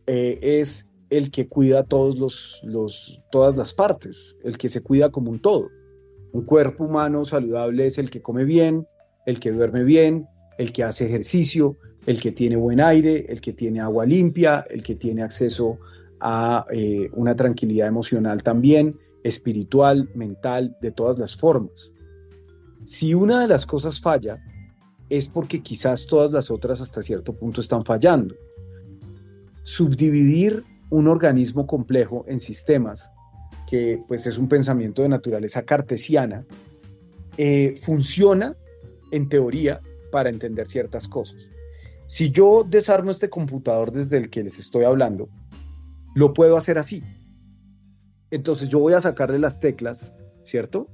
es el que cuida todas las partes, el que se cuida como un todo. Un cuerpo humano saludable es el que come bien, el que duerme bien, el que hace ejercicio, el que tiene buen aire, el que tiene agua limpia, el que tiene acceso a una tranquilidad emocional también, espiritual, mental, de todas las formas. Si una de las cosas falla, es porque quizás todas las otras hasta cierto punto están fallando. Subdividir un organismo complejo en sistemas, que pues es un pensamiento de naturaleza cartesiana, funciona en teoría para entender ciertas cosas. Si yo desarmo este computador desde el que les estoy hablando, lo puedo hacer así. Entonces yo voy a sacarle las teclas, ¿cierto?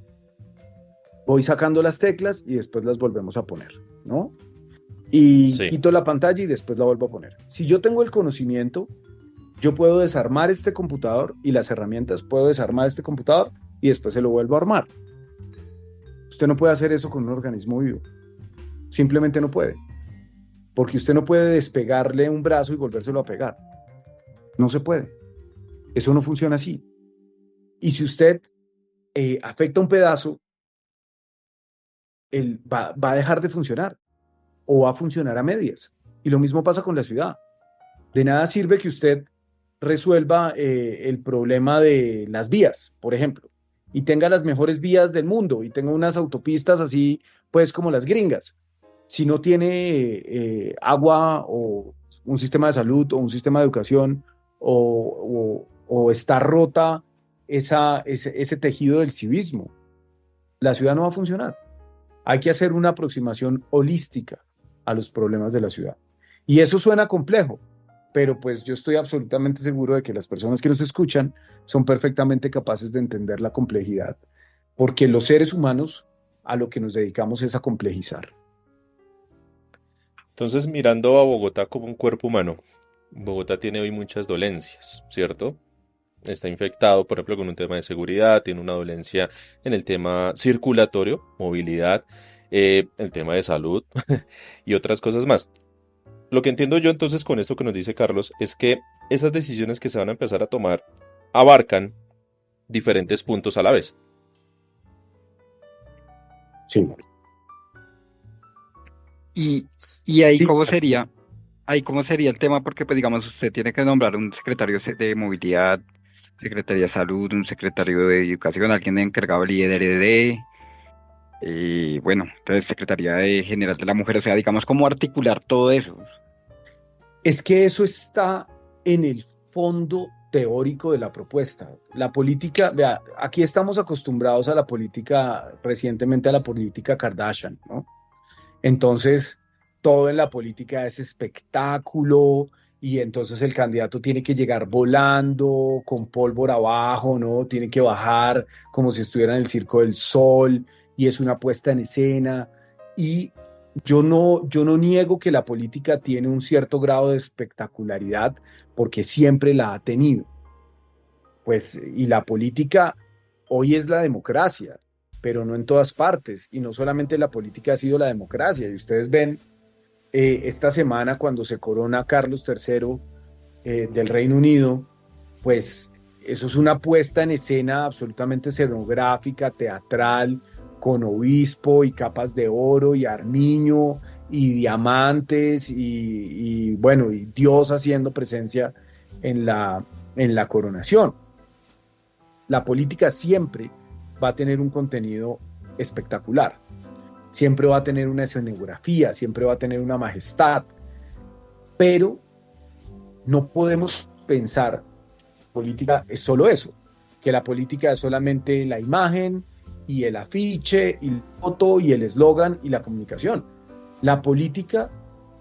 Voy sacando las teclas y después las volvemos a poner, ¿no? Y Sí. quito la pantalla y después la vuelvo a poner. Si yo tengo el conocimiento, yo puedo desarmar este computador y las herramientas, puedo desarmar este computador y después se lo vuelvo a armar. Usted no puede hacer eso con un organismo vivo. Simplemente no puede. Porque usted no puede despegarle un brazo y volvérselo a pegar. No se puede. Eso no funciona así. Y si usted afecta un pedazo, él va a dejar de funcionar o va a funcionar a medias. Y lo mismo pasa con la ciudad. De nada sirve que usted resuelva el problema de las vías, por ejemplo, y tenga las mejores vías del mundo y tenga unas autopistas así, pues como las gringas. Si no tiene agua o un sistema de salud o un sistema de educación o está rota ese tejido del civismo, la ciudad no va a funcionar. Hay que hacer una aproximación holística a los problemas de la ciudad. Y eso suena complejo, pero pues yo estoy absolutamente seguro de que las personas que nos escuchan son perfectamente capaces de entender la complejidad, porque los seres humanos a lo que nos dedicamos es a complejizar. Entonces, mirando a Bogotá como un cuerpo humano, Bogotá tiene hoy muchas dolencias, ¿cierto? Está infectado, por ejemplo, con un tema de seguridad, tiene una dolencia en el tema circulatorio, movilidad, el tema de salud y otras cosas más. Lo que entiendo yo entonces con esto que nos dice Carlos es que esas decisiones que se van a empezar a tomar abarcan diferentes puntos a la vez. Sí. Y, y ahí Sí, cómo sería el tema, porque pues digamos usted tiene que nombrar un secretario de movilidad, secretaría de salud, un secretario de educación, alguien encargado del IDRD, bueno, entonces secretaría de general de la mujer, o sea, digamos cómo articular todo eso. es que eso está en el fondo teórico de la propuesta. La política, vea, aquí estamos acostumbrados a la política, recientemente a la política Kardashian, ¿no? Entonces, todo en la política es espectáculo y entonces el candidato tiene que llegar volando, con pólvora abajo, ¿no? Tiene que bajar como si estuviera en el Circo del Sol y es una puesta en escena. Y yo no niego que la política tiene un cierto grado de espectacularidad porque siempre la ha tenido. Pues, y la política hoy es la democracia, pero no en todas partes. Y no solamente la política ha sido la democracia. Y ustedes ven esta semana cuando se corona Carlos III del Reino Unido, pues eso es una puesta en escena absolutamente escenográfica, teatral, con obispo y capas de oro y armiño y diamantes y bueno, y Dios haciendo presencia en la coronación. La política siempre va a tener un contenido espectacular. siempre va a tener una escenografía, siempre va a tener una majestad, pero no podemos pensar que la política es solo eso, que la política es solamente la imagen y el afiche y la foto y el eslogan y la comunicación. La política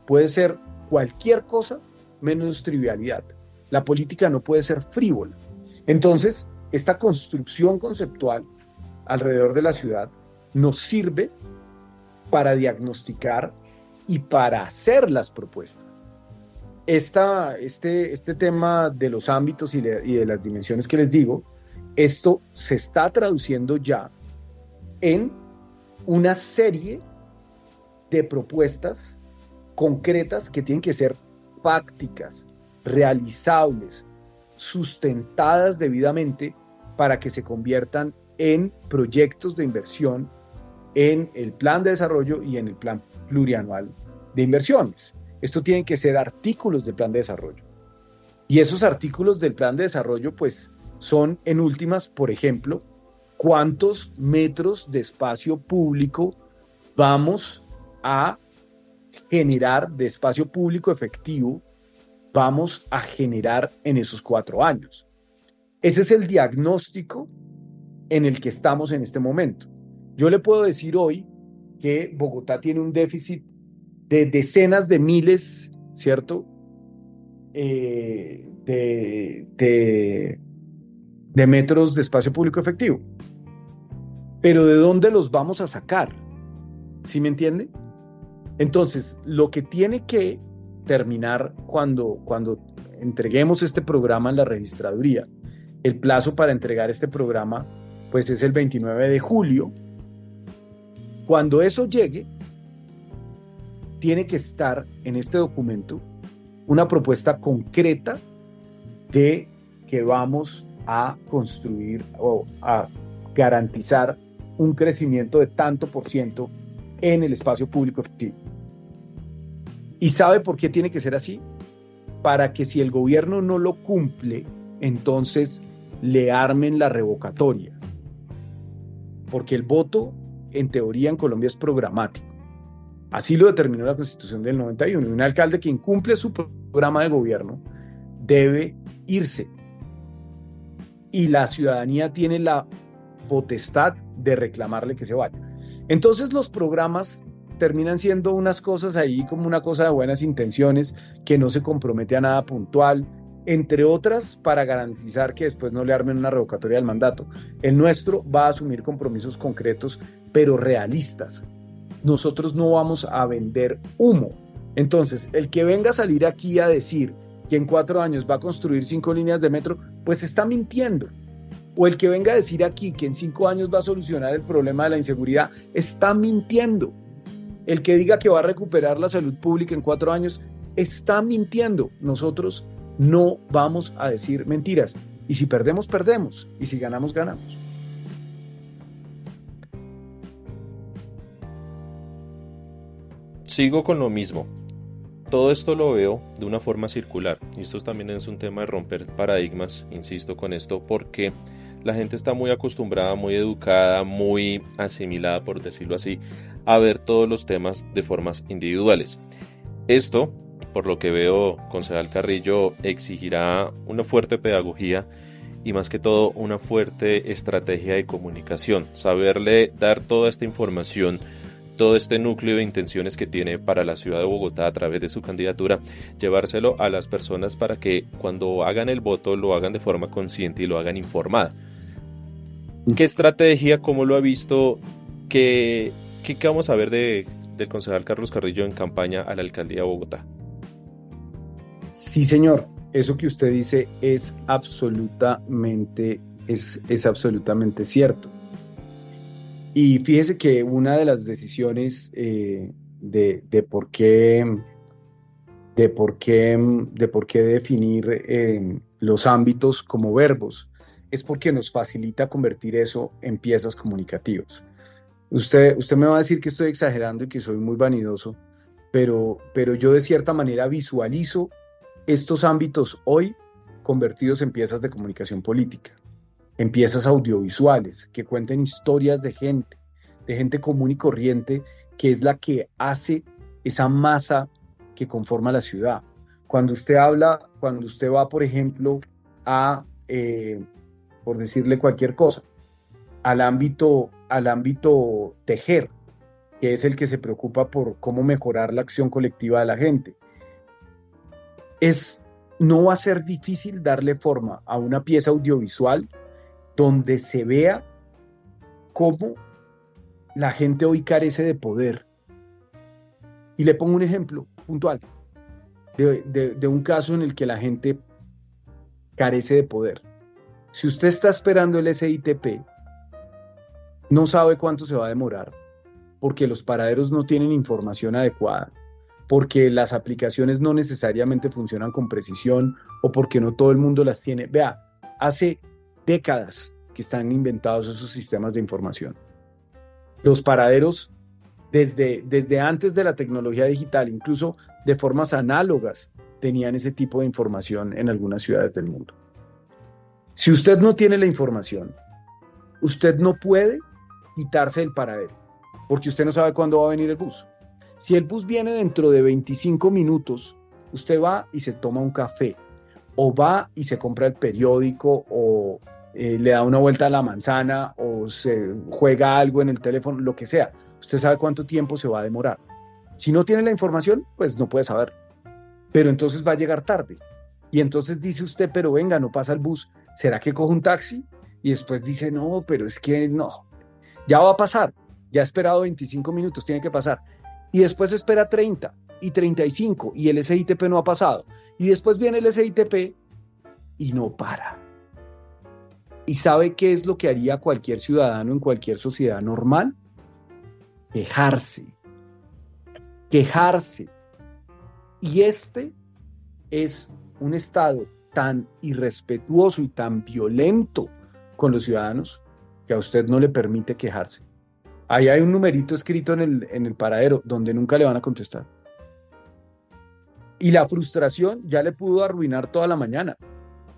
puede ser cualquier cosa menos trivialidad. La política no puede ser frívola. Entonces, esta construcción conceptual alrededor de la ciudad nos sirve para diagnosticar y para hacer las propuestas. Este tema de los ámbitos y de las dimensiones que les digo, esto se está traduciendo ya en una serie de propuestas concretas que tienen que ser fácticas, realizables, sustentadas debidamente para que se conviertan en proyectos de inversión en el plan de desarrollo y en el plan plurianual de inversiones. Esto tienen que ser artículos del plan de desarrollo. Y esos artículos del plan de desarrollo, pues, son en últimas, por ejemplo, cuántos metros de espacio público vamos a generar, de espacio público efectivo, vamos a generar en esos 4 años. Ese es el diagnóstico en el que estamos en este momento. Yo le puedo decir hoy que Bogotá tiene un déficit de decenas de miles, ¿cierto? De metros de espacio público efectivo. Pero ¿de dónde los vamos a sacar? ¿Sí me entiende? Entonces, lo que tiene que terminar cuando entreguemos este programa en la registraduría, el plazo para entregar este programa, pues es el 29 de julio. Cuando eso llegue, tiene que estar en este documento una propuesta concreta de que vamos a construir o a garantizar un crecimiento de tanto por ciento en el espacio público efectivo. ¿Y sabe por qué tiene que ser así? Para que si el gobierno no lo cumple, entonces le armen la revocatoria. Porque el voto, en teoría, en Colombia es programático. Así lo determinó la Constitución del 91. Un alcalde que incumple su programa de gobierno debe irse. Y la ciudadanía tiene la potestad de reclamarle que se vaya. Entonces los programas terminan siendo unas cosas ahí como una cosa de buenas intenciones que no se compromete a nada puntual, entre otras para garantizar que después no le armen una revocatoria del mandato. El nuestro va a asumir compromisos concretos, pero realistas. Nosotros no vamos a vender humo. Entonces, el que venga a salir aquí a decir que en 4 años va a construir 5 líneas de metro, pues está mintiendo. O el que venga a decir aquí que en 5 años va a solucionar el problema de la inseguridad, está mintiendo. El que diga que va a recuperar la salud pública en 4 años, está mintiendo. Nosotros no vamos a decir mentiras. Y si perdemos, perdemos. Y si ganamos, ganamos. Sigo con lo mismo. Todo esto lo veo de una forma circular. Y esto también es un tema de romper paradigmas, insisto con esto, porque la gente está muy acostumbrada, muy educada, muy asimilada, por decirlo así, a ver todos los temas de formas individuales. Esto, por lo que veo, concejal Carrillo, exigirá una fuerte pedagogía y más que todo una fuerte estrategia de comunicación, saberle dar toda esta información, todo este núcleo de intenciones que tiene para la ciudad de Bogotá a través de su candidatura, llevárselo a las personas para que cuando hagan el voto lo hagan de forma consciente y lo hagan informada. ¿Qué estrategia, cómo lo ha visto, qué vamos a ver del concejal Carlos Carrillo en campaña a la alcaldía de Bogotá? Sí, señor, eso que usted dice es absolutamente cierto. Y fíjese que una de las decisiones de por qué definir los ámbitos como verbos es porque nos facilita convertir eso en piezas comunicativas. Usted me va a decir que estoy exagerando y que soy muy vanidoso, pero yo de cierta manera visualizo estos ámbitos hoy convertidos en piezas de comunicación política, en piezas audiovisuales que cuenten historias de gente común y corriente que es la que hace esa masa que conforma la ciudad. Cuando usted va, por ejemplo, por decirle cualquier cosa, al ámbito tejer, que es el que se preocupa por cómo mejorar la acción colectiva de la gente, no va a ser difícil darle forma a una pieza audiovisual donde se vea cómo la gente hoy carece de poder. Y le pongo un ejemplo puntual de un caso en el que la gente carece de poder. Si usted está esperando el SITP, no sabe cuánto se va a demorar, porque los paraderos no tienen información adecuada, porque las aplicaciones no necesariamente funcionan con precisión o porque no todo el mundo las tiene. Vea, hace décadas que están inventados esos sistemas de información. Los paraderos, desde antes de la tecnología digital, incluso de formas análogas, tenían ese tipo de información en algunas ciudades del mundo. Si usted no tiene la información, usted no puede quitarse del paradero, porque usted no sabe cuándo va a venir el bus. Si el bus viene dentro de 25 minutos, usted va y se toma un café, o va y se compra el periódico, o le da una vuelta a la manzana, o se juega algo en el teléfono, lo que sea. Usted sabe cuánto tiempo se va a demorar. Si no tiene la información, pues no puede saber. Pero entonces va a llegar tarde. Y entonces dice usted, pero venga, no pasa el bus, ¿será que cojo un taxi? Y después dice, no, pero es que no, ya va a pasar, ya ha esperado 25 minutos, tiene que pasar. Y después espera 30 y 35 y el SITP no ha pasado. Y después viene el SITP y no para. ¿Y sabe qué es lo que haría cualquier ciudadano en cualquier sociedad normal? Quejarse. Y este es un Estado tan irrespetuoso y tan violento con los ciudadanos que a usted no le permite quejarse. Ahí hay un numerito escrito en el paradero donde nunca le van a contestar. Y la frustración ya le pudo arruinar toda la mañana.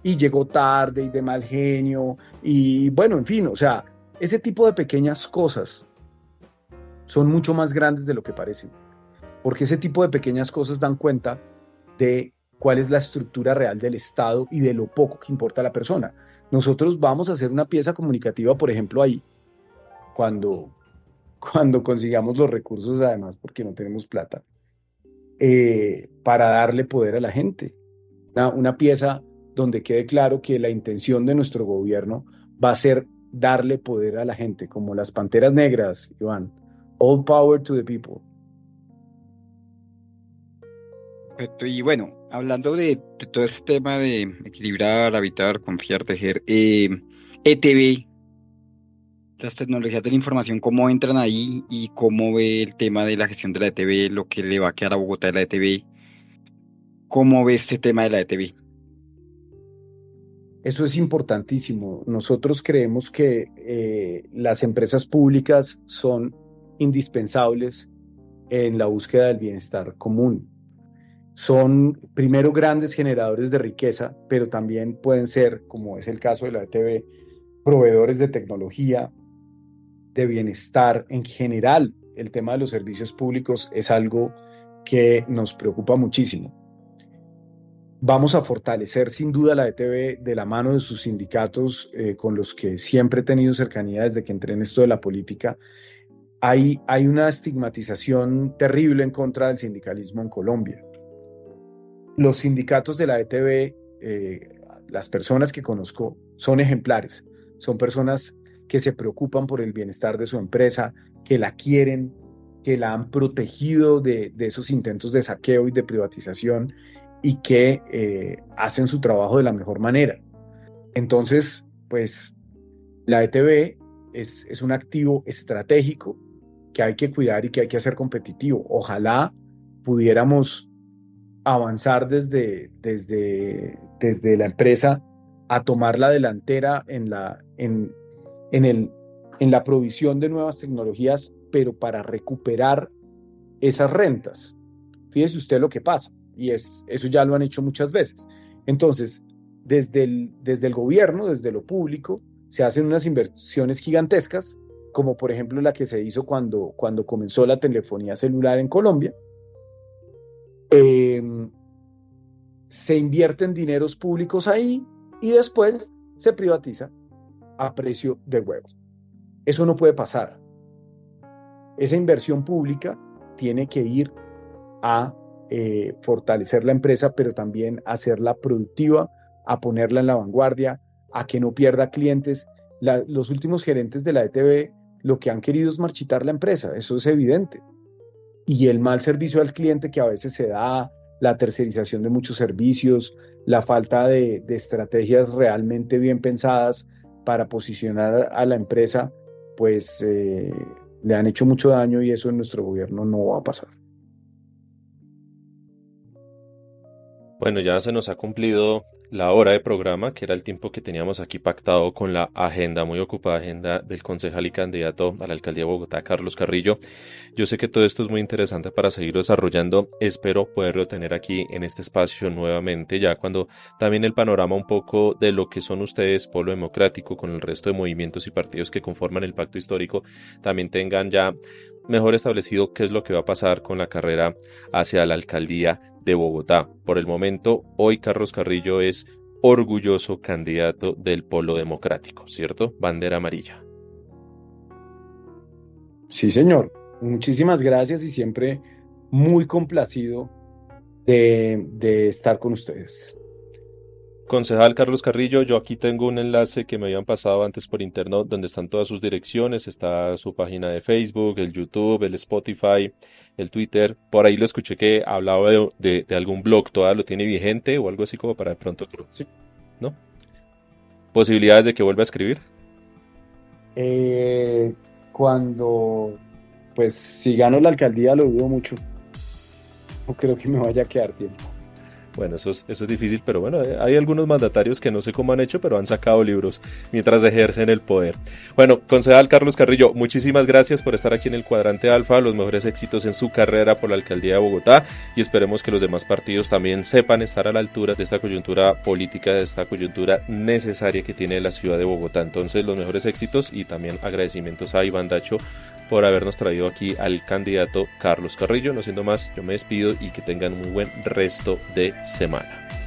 Y llegó tarde y de mal genio. Y bueno, en fin, o sea, ese tipo de pequeñas cosas son mucho más grandes de lo que parecen. Porque ese tipo de pequeñas cosas dan cuenta de cuál es la estructura real del Estado y de lo poco que importa a la persona. Nosotros vamos a hacer una pieza comunicativa, por ejemplo, ahí, cuando consigamos los recursos, además, porque no tenemos plata, para darle poder a la gente. Una pieza donde quede claro que la intención de nuestro gobierno va a ser darle poder a la gente, como las Panteras Negras, Iván. All power to the people. Perfecto. Y bueno, hablando de todo este tema de equilibrar, habitar, confiar, tejer, ETV, las tecnologías de la información, ¿cómo entran ahí y cómo ve el tema de la gestión de la ETV, lo que le va a quedar a Bogotá de la ETV? ¿Cómo ve este tema de la ETV? Eso es importantísimo. Nosotros creemos que las empresas públicas son indispensables en la búsqueda del bienestar común. Son primero grandes generadores de riqueza, pero también pueden ser, como es el caso de la ETV, proveedores de tecnología, de bienestar en general. El tema de los servicios públicos es algo que nos preocupa muchísimo. Vamos a fortalecer sin duda la ETV de la mano de sus sindicatos con los que siempre he tenido cercanía desde que entré en esto de la política. Hay una estigmatización terrible en contra del sindicalismo en Colombia. Los sindicatos de la ETV, las personas que conozco, son ejemplares. Son personas que se preocupan por el bienestar de su empresa, que la quieren, que la han protegido de esos intentos de saqueo y de privatización y que hacen su trabajo de la mejor manera. Entonces, pues, la ETV es un activo estratégico que hay que cuidar y que hay que hacer competitivo. Ojalá pudiéramos avanzar desde la empresa a tomar la delantera en la provisión de nuevas tecnologías, pero para recuperar esas rentas. Fíjese usted lo que pasa, y eso ya lo han hecho muchas veces. Entonces, desde el gobierno, desde lo público, se hacen unas inversiones gigantescas como por ejemplo la que se hizo cuando comenzó la telefonía celular en Colombia. Se invierten dineros públicos ahí y después se privatiza a precio de huevo. Eso no puede pasar. Esa inversión pública tiene que ir a fortalecer la empresa, pero también a hacerla productiva, a ponerla en la vanguardia, a que no pierda clientes. Los últimos gerentes de la ETB lo que han querido es marchitar la empresa, eso es evidente. Y el mal servicio al cliente que a veces se da, la tercerización de muchos servicios, la falta de estrategias realmente bien pensadas para posicionar a la empresa, pues le han hecho mucho daño y eso en nuestro gobierno no va a pasar. Bueno, ya se nos ha cumplido la hora de programa, que era el tiempo que teníamos aquí pactado con la agenda, muy ocupada agenda del concejal y candidato a la alcaldía de Bogotá, Carlos Carrillo. Yo sé que todo esto es muy interesante para seguir desarrollando. Espero poderlo tener aquí en este espacio nuevamente, ya cuando también el panorama un poco de lo que son ustedes, Polo Democrático, con el resto de movimientos y partidos que conforman el pacto histórico, también tengan ya mejor establecido qué es lo que va a pasar con la carrera hacia la alcaldía de Bogotá. Por el momento, hoy Carlos Carrillo es orgulloso candidato del Polo Democrático, ¿cierto? Bandera amarilla. Sí, señor. Muchísimas gracias y siempre muy complacido de estar con ustedes. Concejal Carlos Carrillo, yo aquí tengo un enlace que me habían pasado antes por interno donde están todas sus direcciones, está su página de Facebook, el YouTube, el Spotify, el Twitter. Por ahí lo escuché que hablaba de algún blog, ¿todavía lo tiene vigente o algo así como para de pronto? Sí. ¿No? ¿Posibilidades de que vuelva a escribir? Cuando, pues si gano la alcaldía lo dudo mucho. No creo que me vaya a quedar tiempo. Bueno, eso es difícil, pero bueno, hay algunos mandatarios que no sé cómo han hecho, pero han sacado libros mientras ejercen el poder. Bueno, concejal Carlos Carrillo, muchísimas gracias por estar aquí en el Cuadrante Alfa, los mejores éxitos en su carrera por la alcaldía de Bogotá y esperemos que los demás partidos también sepan estar a la altura de esta coyuntura política, de esta coyuntura necesaria que tiene la ciudad de Bogotá. Entonces, los mejores éxitos y también agradecimientos a Iván Dacho por habernos traído aquí al candidato Carlos Carrillo. No siendo más, yo me despido y que tengan un muy buen resto de semana.